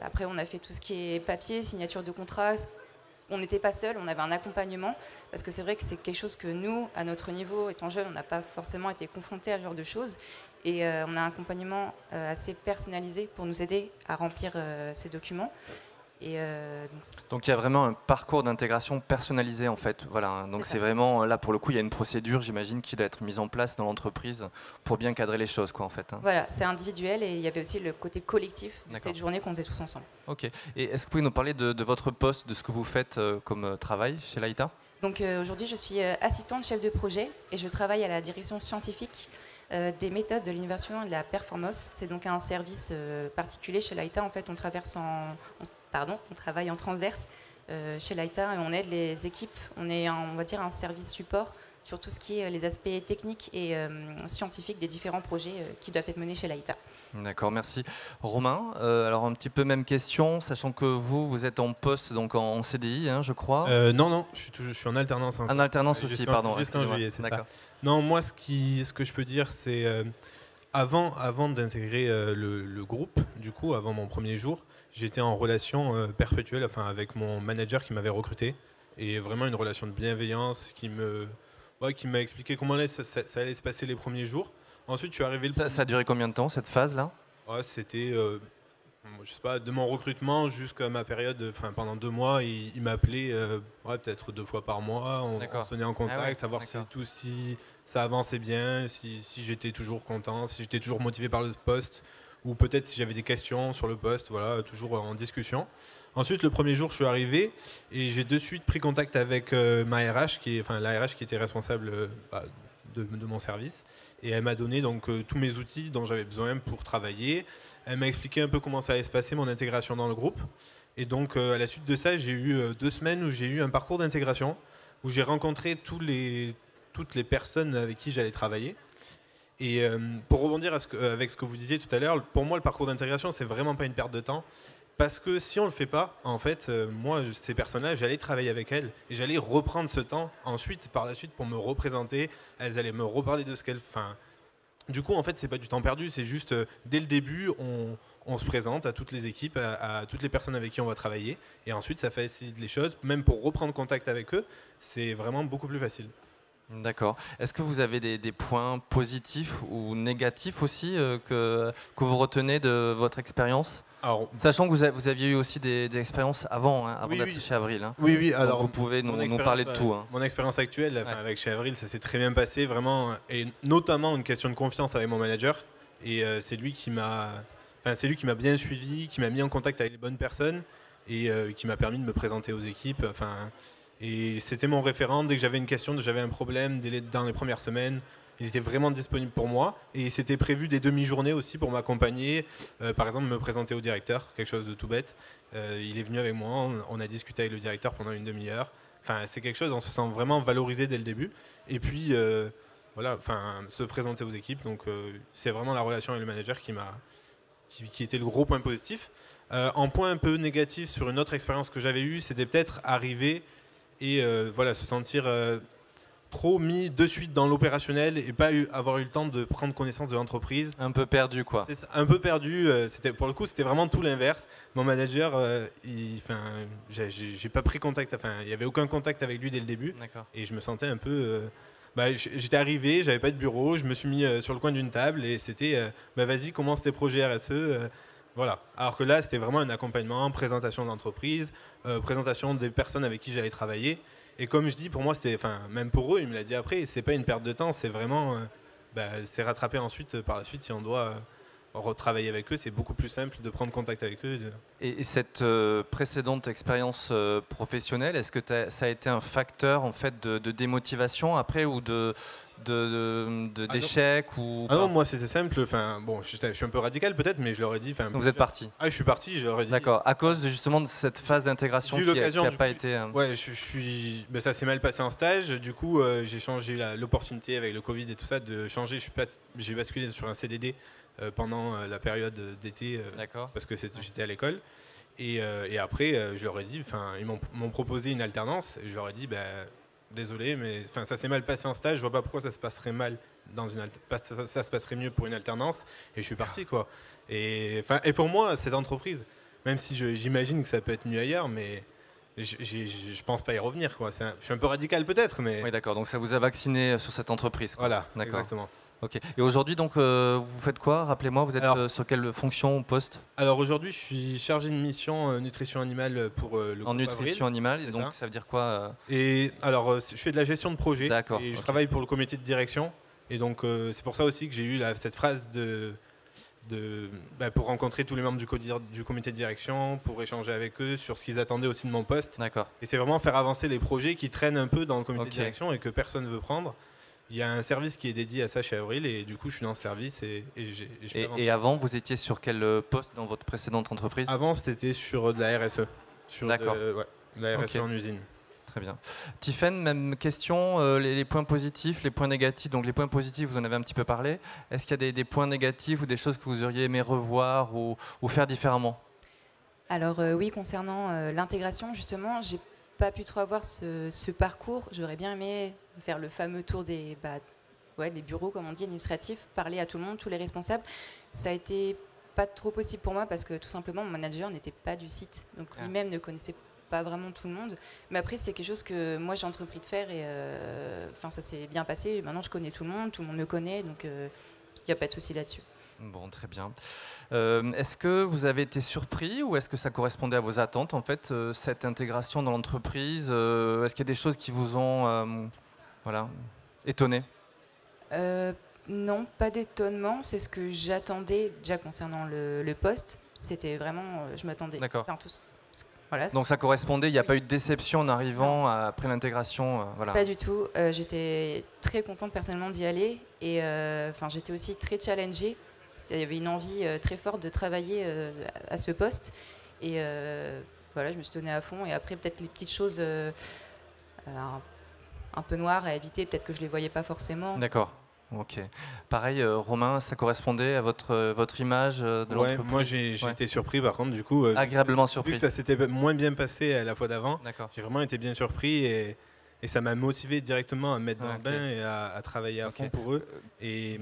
après on a fait tout ce qui est papier, signature de contrat. On n'était pas seul, on avait un accompagnement, parce que c'est vrai que c'est quelque chose que nous, à notre niveau, étant jeunes, on n'a pas forcément été confrontés à ce genre de choses. Et on a un accompagnement assez personnalisé pour nous aider à remplir ces documents. Et donc il y a vraiment un parcours d'intégration personnalisé en fait. Voilà. Donc c'est vraiment, là pour le coup, il y a une procédure, j'imagine, qui doit être mise en place dans l'entreprise pour bien cadrer les choses quoi, en fait. Voilà, c'est individuel et il y avait aussi le côté collectif de cette journée qu'on faisait tous ensemble. Ok. Et est-ce que vous pouvez nous parler de votre poste, de ce que vous faites comme travail chez Laïta? Donc aujourd'hui, je suis assistante chef de projet et je travaille à la direction scientifique des méthodes de l'innovation et de la performance. C'est donc un service particulier chez Laïta. En fait, on travaille en transverse chez Laïta et on aide les équipes. On est, on va dire, un service support sur tout ce qui est les aspects techniques et scientifiques des différents projets qui doivent être menés chez Laïta. D'accord, merci. Romain, alors un petit peu même question, sachant que vous êtes en poste, donc en CDI, je crois. Non, je suis en alternance. En alternance aussi, pardon. Jusqu'en juillet, c'est ça. Non, moi, ce que je peux dire, c'est avant d'intégrer le groupe, du coup, avant mon premier jour, j'étais en relation perpétuelle avec mon manager qui m'avait recruté. et vraiment une relation de bienveillance qui m'a expliqué comment ça allait se passer les premiers jours. Ensuite, je suis arrivé... Ça a duré combien de temps, cette phase-là? C'était, je sais pas, de mon recrutement jusqu'à ma période, pendant 2 mois, il m'appelait peut-être 2 fois par mois, on se tenait en contact, savoir si ça avançait bien, si j'étais toujours content, si j'étais toujours motivé par le poste, ou peut-être si j'avais des questions sur le poste, voilà, toujours en discussion. Ensuite, le premier jour, je suis arrivé et j'ai de suite pris contact avec ma RH, la RH qui était responsable de mon service. Et elle m'a donné donc tous mes outils dont j'avais besoin pour travailler. Elle m'a expliqué un peu comment ça allait se passer, mon intégration dans le groupe. Et donc, à la suite de ça, j'ai eu 2 semaines où j'ai eu un parcours d'intégration, où j'ai rencontré toutes les personnes avec qui j'allais travailler. Et pour rebondir avec ce que vous disiez tout à l'heure, pour moi, le parcours d'intégration, c'est vraiment pas une perte de temps. Parce que si on le fait pas, en fait, moi, ces personnes-là, j'allais travailler avec elles et j'allais reprendre ce temps ensuite, par la suite, pour me représenter. Elles allaient me reparler de ce qu'elles... Du coup, en fait, c'est pas du temps perdu, c'est juste, dès le début, on se présente à toutes les équipes, à toutes les personnes avec qui on va travailler. Et ensuite, ça facilite les choses. Même pour reprendre contact avec eux, c'est vraiment beaucoup plus facile. D'accord. Est-ce que vous avez des points positifs ou négatifs aussi que vous retenez de votre expérience? Sachant que vous aviez eu aussi des expériences avant d'être chez Avril. Oui. Donc alors vous pouvez nous parler de tout. Mon expérience actuelle avec chez Avril, ça s'est très bien passé, vraiment, et notamment une question de confiance avec mon manager. Et c'est lui qui m'a bien suivi, qui m'a mis en contact avec les bonnes personnes et qui m'a permis de me présenter aux équipes. Et c'était mon référent. Dès que j'avais une question, j'avais un problème dans les premières semaines, il était vraiment disponible pour moi. Et c'était prévu des demi-journées aussi pour m'accompagner. Par exemple, me présenter au directeur, quelque chose de tout bête. Il est venu avec moi, on a discuté avec le directeur pendant une demi-heure. C'est quelque chose, on se sent vraiment valorisé dès le début. Et puis, se présenter aux équipes. Donc, c'est vraiment la relation avec le manager qui était le gros point positif. En point un peu négatif sur une autre expérience que j'avais eue, c'était peut-être arriver et se sentir trop mis de suite dans l'opérationnel et pas avoir eu le temps de prendre connaissance de l'entreprise. Un peu perdu, quoi. C'est ça, un peu perdu. Pour le coup, c'était vraiment tout l'inverse. Mon manager, j'ai pas pris contact. Il n'y avait aucun contact avec lui dès le début. Et je me sentais un peu... j'étais arrivé, j'avais pas de bureau, je me suis mis sur le coin d'une table et c'était vas-y, commence tes projets RSE. Voilà. Alors que là, c'était vraiment un accompagnement, présentation de l'entreprise, présentation des personnes avec qui j'allais travailler. Et comme je dis, pour moi, c'était, même pour eux, il me l'a dit après, c'est pas une perte de temps, c'est vraiment, c'est rattraper ensuite, par la suite, si on doit retravailler avec eux, c'est beaucoup plus simple de prendre contact avec eux. Et cette précédente expérience professionnelle, est-ce que ça a été un facteur en fait de démotivation après ou d'échec ou non, moi c'était simple. Je suis un peu radical peut-être, mais je leur ai dit. Donc vous êtes parti. Je suis parti. Je leur ai dit. D'accord. À cause justement de cette phase d'intégration qui n'a pas été. Ouais, ça s'est mal passé en stage. Du coup, j'ai changé l'opportunité avec le Covid et tout ça de changer. J'ai basculé sur un CDD pendant la période d'été. Parce que j'étais à l'école. Et après, je leur ai dit. Ils m'ont proposé une alternance. Et je leur ai dit. Désolé, mais ça s'est mal passé en stage. Je vois pas pourquoi ça se passerait mal dans ça se passerait mieux pour une alternance. Et je suis parti, quoi. Et pour moi, cette entreprise, même si j'imagine que ça peut être mieux ailleurs, mais je pense pas y revenir, quoi. Je suis un peu radical peut-être, mais. Oui, d'accord. Donc ça vous a vacciné sur cette entreprise, quoi. Voilà, exactement. Ok. Et aujourd'hui, donc, vous faites quoi? Rappelez-moi, vous êtes sur quelle fonction, poste? Alors aujourd'hui, je suis chargé de mission nutrition animale pour le groupe En nutrition Avril, animale, et donc ça veut dire quoi Et alors, je fais de la gestion de projet. D'accord. Et je travaille pour le comité de direction. Et donc, c'est pour ça aussi que j'ai eu cette phrase pour rencontrer tous les membres du comité de direction, pour échanger avec eux sur ce qu'ils attendaient aussi de mon poste. D'accord. Et c'est vraiment faire avancer les projets qui traînent un peu dans le comité de direction et que personne ne veut prendre. Il y a un service qui est dédié à ça chez Avril et du coup je suis dans ce service et avant vous étiez sur quel poste dans votre précédente entreprise? Avant c'était sur de la RSE. D'accord. De la RSE en usine. Très bien. Tiffaine, même question, les points positifs, les points négatifs. Donc les points positifs, vous en avez un petit peu parlé. Est-ce qu'il y a des points négatifs ou des choses que vous auriez aimé revoir ou faire différemment? Alors oui, concernant l'intégration, justement, j'ai pas pu trop avoir ce parcours. J'aurais bien aimé faire le fameux tour des bureaux, comme on dit, administratifs, parler à tout le monde, tous les responsables. Ça a été pas trop possible pour moi parce que tout simplement mon manager n'était pas du site, donc lui-même ne connaissait pas vraiment tout le monde. Mais après, c'est quelque chose que moi j'ai entrepris de faire et ça s'est bien passé. Maintenant, je connais tout le monde me connaît, donc il n'y a pas de souci là-dessus. Bon, très bien. Est-ce que vous avez été surpris ou est-ce que ça correspondait à vos attentes, en fait, cette intégration dans l'entreprise? Est-ce qu'il y a des choses qui vous ont étonné? Non, pas d'étonnement. C'est ce que j'attendais déjà concernant le poste. C'était vraiment, je m'attendais. D'accord. Voilà. Donc ça correspondait, il n'y a pas eu de déception en arrivant après l'intégration, voilà. Pas du tout. J'étais très contente personnellement d'y aller et j'étais aussi très challengée. Il y avait une envie très forte de travailler à ce poste et je me suis donnée à fond. Et après peut-être les petites choses un peu noires à éviter, peut-être que je les voyais pas forcément. D'accord. Ok. Pareil, Romain, ça correspondait à votre image de l'entreprise? Moi, j'ai été surpris, par contre, du coup. Agréablement surpris. Vu que ça s'était moins bien passé la fois d'avant, j'ai vraiment été bien surpris et ça m'a motivé directement à me mettre dans le bain et à travailler à fond pour eux. Et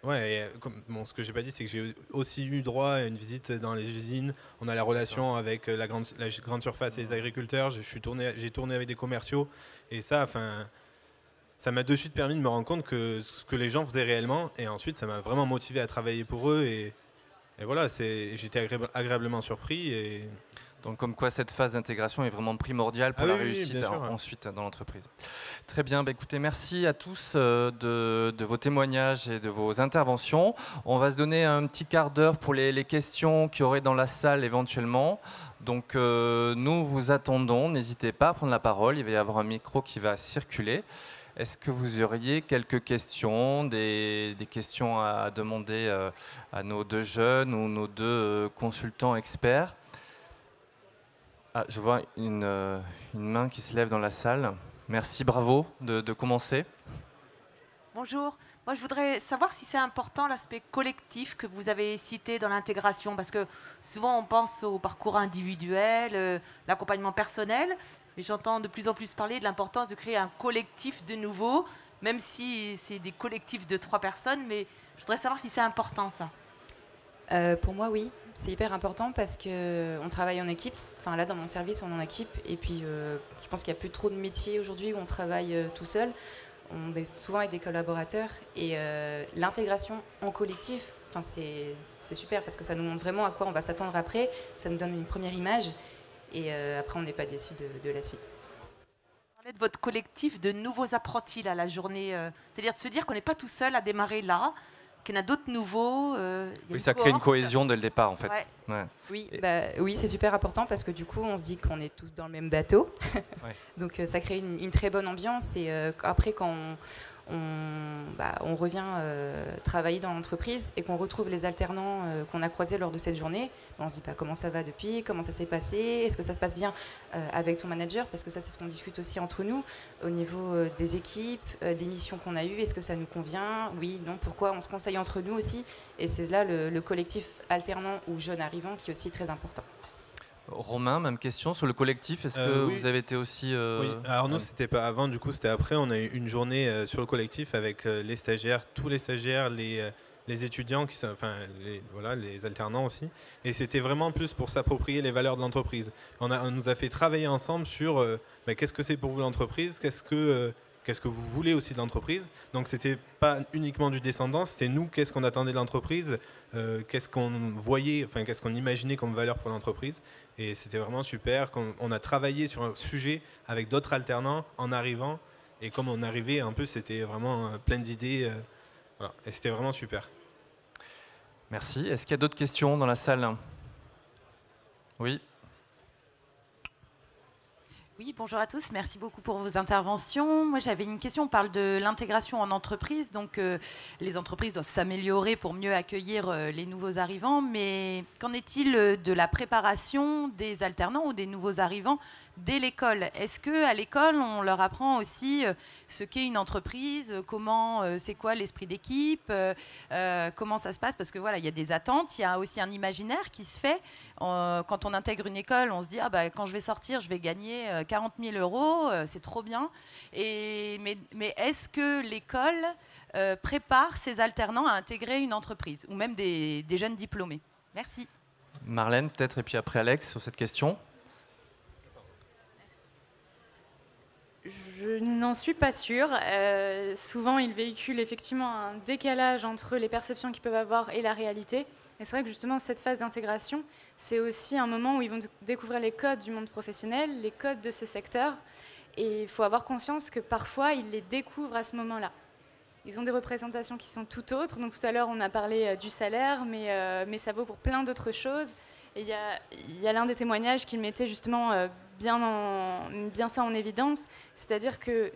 ce que j'ai pas dit, c'est que j'ai aussi eu droit à une visite dans les usines. On a la relation avec la grande surface et les agriculteurs. J'ai tourné avec des commerciaux et ça m'a de suite permis de me rendre compte que ce que les gens faisaient réellement, et ensuite ça m'a vraiment motivé à travailler pour eux et voilà, j'étais agréablement surpris. Donc comme quoi cette phase d'intégration est vraiment primordiale pour la réussite ensuite dans l'entreprise. Très bien, écoutez, merci à tous de vos témoignages et de vos interventions. On va se donner un petit quart d'heure pour les questions qu'il y aurait dans la salle éventuellement. Donc nous vous attendons, n'hésitez pas à prendre la parole, il va y avoir un micro qui va circuler. Est-ce que vous auriez quelques questions, des questions à demander à nos deux jeunes ou nos deux consultants experts? Je vois une main qui se lève dans la salle. Merci, bravo de commencer. Bonjour. Moi, je voudrais savoir si c'est important l'aspect collectif que vous avez cité dans l'intégration, parce que souvent on pense au parcours individuel, l'accompagnement personnel, mais j'entends de plus en plus parler de l'importance de créer un collectif de nouveau, même si c'est des collectifs de 3 personnes, mais je voudrais savoir si c'est important ça. Pour moi, oui. C'est hyper important parce qu'on travaille en équipe. Enfin, là, dans mon service, on est en équipe. Et puis, je pense qu'il n'y a plus trop de métiers aujourd'hui où on travaille tout seul. On est souvent avec des collaborateurs. Et l'intégration en collectif, c'est super parce que ça nous montre vraiment à quoi on va s'attendre après. Ça nous donne une première image. Et après, on n'est pas déçus de la suite. Vous parlez de votre collectif de nouveaux apprentis, là, la journée. C'est-à-dire de se dire qu'on n'est pas tout seul à démarrer là, qu'il y en a d'autres nouveaux. Oui, ça crée une cohésion dès le départ, en fait. Ouais. Ouais. Oui, c'est super important parce que du coup, on se dit qu'on est tous dans le même bateau. Ouais. Donc, ça crée une très bonne ambiance. Et après, quand on revient travailler dans l'entreprise et qu'on retrouve les alternants qu'on a croisés lors de cette journée, on se dit comment ça va depuis, comment ça s'est passé, est-ce que ça se passe bien avec ton manager, parce que ça c'est ce qu'on discute aussi entre nous au niveau des équipes, des missions qu'on a eues, est-ce que ça nous convient, oui, non, pourquoi, on se conseille entre nous aussi, et c'est là le collectif alternant ou jeune arrivant qui est aussi très important. Romain, même question sur le collectif. Est-ce que vous avez été aussi... Oui, alors nous, c'était pas avant, du coup, c'était après. On a eu une journée sur le collectif avec les stagiaires, tous les stagiaires, les étudiants, les alternants aussi. Et c'était vraiment plus pour s'approprier les valeurs de l'entreprise. On nous a fait travailler ensemble sur qu'est-ce que c'est pour vous l'entreprise, qu'est-ce que vous voulez aussi de l'entreprise. Donc, c'était pas uniquement du descendant, c'était nous, qu'est-ce qu'on attendait de l'entreprise, qu'est-ce qu'on voyait, qu'est-ce qu'on imaginait comme valeur pour l'entreprise. Et c'était vraiment super. On a travaillé sur un sujet avec d'autres alternants en arrivant. Et comme on arrivait, un peu, c'était vraiment plein d'idées. Voilà. Et c'était vraiment super. Merci. Est-ce qu'il y a d'autres questions dans la salle? Oui. Oui, bonjour à tous. Merci beaucoup pour vos interventions. Moi, j'avais une question. On parle de l'intégration en entreprise. Donc, les entreprises doivent s'améliorer pour mieux accueillir les nouveaux arrivants. Mais qu'en est-il de la préparation des alternants ou des nouveaux arrivants dès l'école? Est-ce qu'à l'école, on leur apprend aussi ce qu'est une entreprise, c'est quoi l'esprit d'équipe, comment ça se passe? Parce que voilà, il y a des attentes, il y a aussi un imaginaire qui se fait. Quand on intègre une école, on se dit quand je vais sortir, je vais gagner 40 000 €, c'est trop bien. Mais est-ce que l'école prépare ses alternants à intégrer une entreprise ou même des jeunes diplômés? Merci. Marlène, peut-être, et puis après Alex, sur cette question. Je n'en suis pas sûre. Souvent, ils véhiculent effectivement un décalage entre les perceptions qu'ils peuvent avoir et la réalité. Et c'est vrai que justement, cette phase d'intégration, c'est aussi un moment où ils vont découvrir les codes du monde professionnel, les codes de ce secteur. Et il faut avoir conscience que parfois, ils les découvrent à ce moment-là. Ils ont des représentations qui sont tout autres. Donc tout à l'heure, on a parlé du salaire, mais ça vaut pour plein d'autres choses. Et il y a l'un des témoignages qui mettait justement bien ça en évidence. C'est-à-dire que,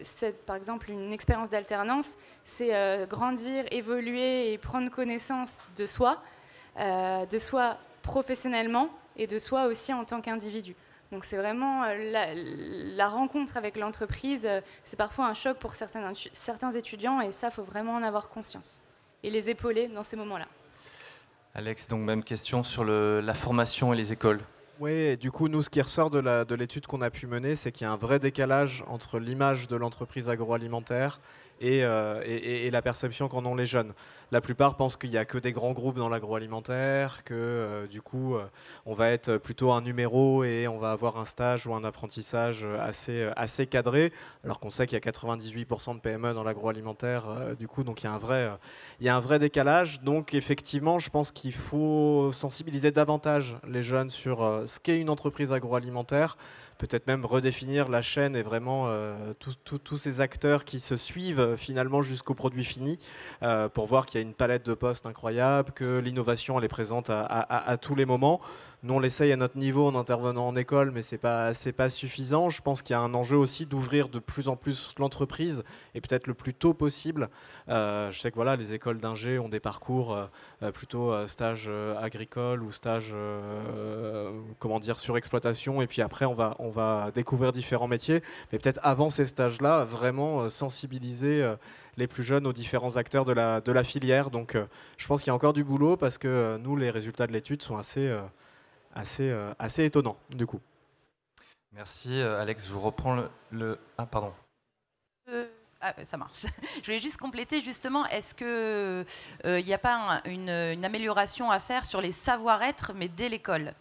par exemple, une expérience d'alternance, c'est grandir, évoluer et prendre connaissance de soi professionnellement et de soi aussi en tant qu'individu. Donc c'est vraiment la rencontre avec l'entreprise, c'est parfois un choc pour certains étudiants et ça, il faut vraiment en avoir conscience et les épauler dans ces moments-là. Alex, donc même question sur la formation et les écoles. Oui, du coup, nous, ce qui ressort de l'étude qu'on a pu mener, c'est qu'il y a un vrai décalage entre l'image de l'entreprise agroalimentaire et la perception qu'en ont les jeunes. La plupart pensent qu'il n'y a que des grands groupes dans l'agroalimentaire, que du coup, on va être plutôt un numéro et on va avoir un stage ou un apprentissage assez cadré, alors qu'on sait qu'il y a 98% de PME dans l'agroalimentaire, du coup, donc il y a un vrai décalage. Donc effectivement, je pense qu'il faut sensibiliser davantage les jeunes sur ce qu'est une entreprise agroalimentaire, peut-être même redéfinir la chaîne et vraiment tous ces acteurs qui se suivent finalement jusqu'au produit fini pour voir qu'il y a une palette de postes incroyable, que l'innovation elle est présente à tous les moments. Nous on l'essaye à notre niveau en intervenant en école, mais c'est pas suffisant. Je pense qu'il y a un enjeu aussi d'ouvrir de plus en plus l'entreprise et peut-être le plus tôt possible. Je sais que voilà, les écoles d'ingé ont des parcours plutôt stage agricole ou stage sur exploitation, et puis après on va découvrir différents métiers, mais peut-être avant ces stages-là, vraiment sensibiliser les plus jeunes aux différents acteurs de la filière. Donc je pense qu'il y a encore du boulot parce que nous, les résultats de l'étude sont assez étonnants du coup. Merci Alex, je vous reprends Ah pardon. Ça marche. Je voulais juste compléter justement, est-ce qu'il n'y a pas une amélioration à faire sur les savoir-être, mais dès l'école ?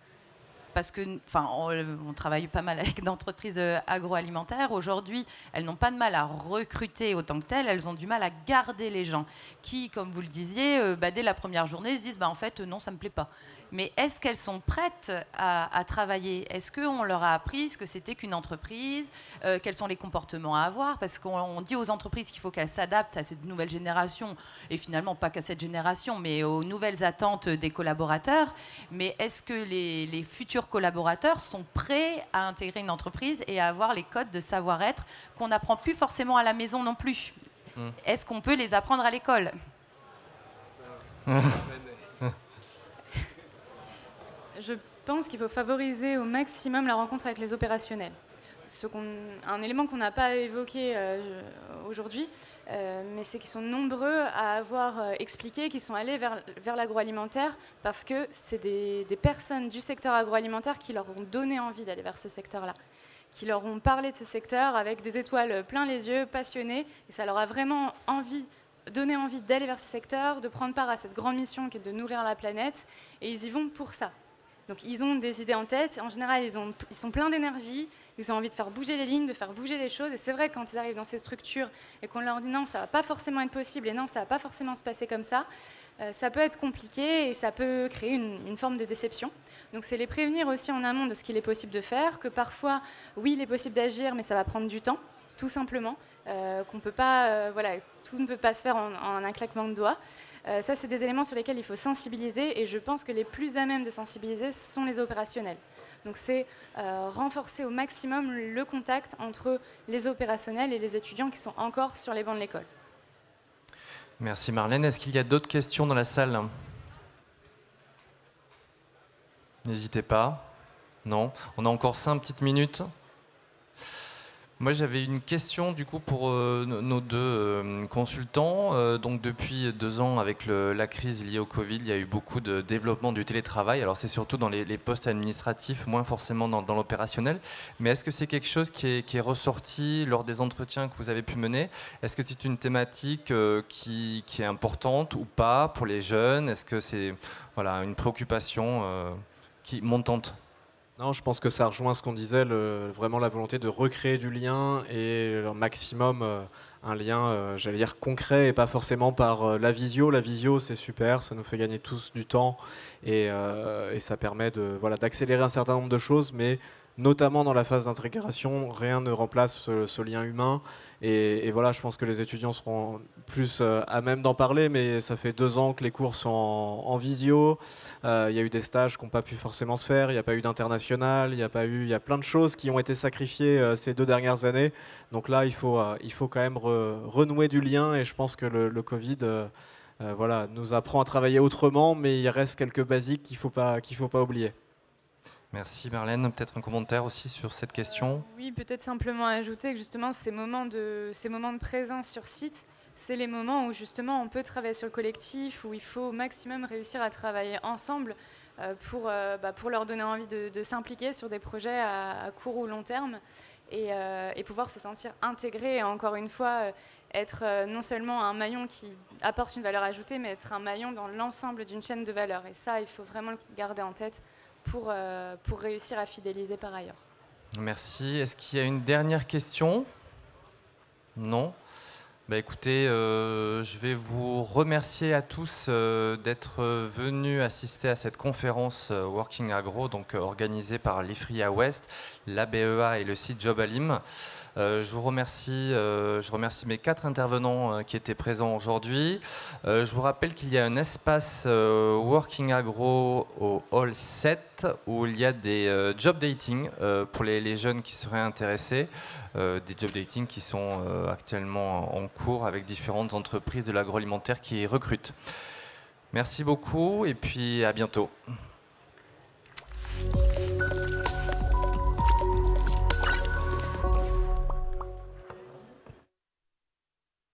Parce que, on travaille pas mal avec d'entreprises agroalimentaires. Aujourd'hui, elles n'ont pas de mal à recruter autant que telles. Elles ont du mal à garder les gens qui, comme vous le disiez, dès la première journée, se disent en fait, non, ça ne me plaît pas. Mais est-ce qu'elles sont prêtes à travailler ? Est-ce qu'on leur a appris ce que c'était qu'une entreprise ? Quels sont les comportements à avoir ? Parce qu'on dit aux entreprises qu'il faut qu'elles s'adaptent à cette nouvelle génération, et finalement pas qu'à cette génération, mais aux nouvelles attentes des collaborateurs. Mais est-ce que les futurs collaborateurs sont prêts à intégrer une entreprise et à avoir les codes de savoir-être qu'on n'apprend plus forcément à la maison non plus ? Est-ce qu'on peut les apprendre à l'école ? Je pense qu'il faut favoriser au maximum la rencontre avec les opérationnels. Un élément qu'on n'a pas évoqué aujourd'hui, mais c'est qu'ils sont nombreux à avoir expliqué qu'ils sont allés vers l'agroalimentaire parce que c'est des personnes du secteur agroalimentaire qui leur ont donné envie d'aller vers ce secteur-là, qui leur ont parlé de ce secteur avec des étoiles plein les yeux, passionnés, et ça leur a vraiment donné envie d'aller vers ce secteur, de prendre part à cette grande mission qui est de nourrir la planète, et ils y vont pour ça. Donc ils ont des idées en tête, en général ils sont pleins d'énergie, ils ont envie de faire bouger les lignes, de faire bouger les choses, et c'est vrai que quand ils arrivent dans ces structures et qu'on leur dit non, ça ne va pas forcément être possible et non, ça ne va pas forcément se passer comme ça, ça peut être compliqué et ça peut créer une forme de déception. Donc c'est les prévenir aussi en amont de ce qu'il est possible de faire, que parfois, oui, il est possible d'agir, mais ça va prendre du temps, tout simplement, qu'on peut pas, tout ne peut pas se faire en un claquement de doigts. Ça, c'est des éléments sur lesquels il faut sensibiliser, et je pense que les plus à même de sensibiliser sont les opérationnels. Donc c'est renforcer au maximum le contact entre les opérationnels et les étudiants qui sont encore sur les bancs de l'école. Merci Marlène. Est-ce qu'il y a d'autres questions dans la salle ? N'hésitez pas. Non ? On a encore 5 petites minutes. Moi, j'avais une question du coup pour nos deux consultants. Donc, depuis 2 ans, avec la crise liée au Covid, il y a eu beaucoup de développement du télétravail. Alors, c'est surtout dans les postes administratifs, moins forcément dans l'opérationnel. Mais est-ce que c'est quelque chose qui est ressorti lors des entretiens que vous avez pu mener ? Est-ce que c'est une thématique qui est importante ou pas pour les jeunes ? Est-ce que c'est une préoccupation montante ? Non, je pense que ça rejoint ce qu'on disait, vraiment la volonté de recréer du lien et un maximum un lien, j'allais dire, concret et pas forcément par la visio. La visio, c'est super, ça nous fait gagner tous du temps et ça permet d'accélérer un certain nombre de choses, mais notamment dans la phase d'intégration, rien ne remplace ce lien humain. Et voilà, je pense que les étudiants seront plus à même d'en parler, mais ça fait 2 ans que les cours sont en visio. Il y a eu des stages qui n'ont pas pu forcément se faire, il n'y a pas eu d'international, il y a plein de choses qui ont été sacrifiées ces 2 dernières années. Donc là, il faut quand même renouer du lien, et je pense que le Covid nous apprend à travailler autrement, mais il reste quelques basiques qu'il faut pas oublier. Merci Marlène. Peut-être un commentaire aussi sur cette question? Oui, peut-être simplement ajouter que justement ces moments de présence sur site, c'est les moments où justement on peut travailler sur le collectif, où il faut au maximum réussir à travailler ensemble pour leur donner envie de s'impliquer sur des projets à court ou long terme et pouvoir se sentir intégré et encore une fois être non seulement un maillon qui apporte une valeur ajoutée, mais être un maillon dans l'ensemble d'une chaîne de valeur. Et ça, il faut vraiment le garder en tête pour réussir à fidéliser par ailleurs. Merci. Est-ce qu'il y a une dernière question? Non. Écoutez, je vais vous remercier à tous d'être venus assister à cette conférence Working Agro, donc organisée par l'IFRIA West, l'ABEA et le site Jobalim. Je remercie mes 4 intervenants qui étaient présents aujourd'hui. Je vous rappelle qu'il y a un espace Working Agro au Hall 7 où il y a des job dating pour les jeunes qui seraient intéressés. Des job dating qui sont actuellement en cours avec différentes entreprises de l'agroalimentaire qui recrutent. Merci beaucoup et puis à bientôt.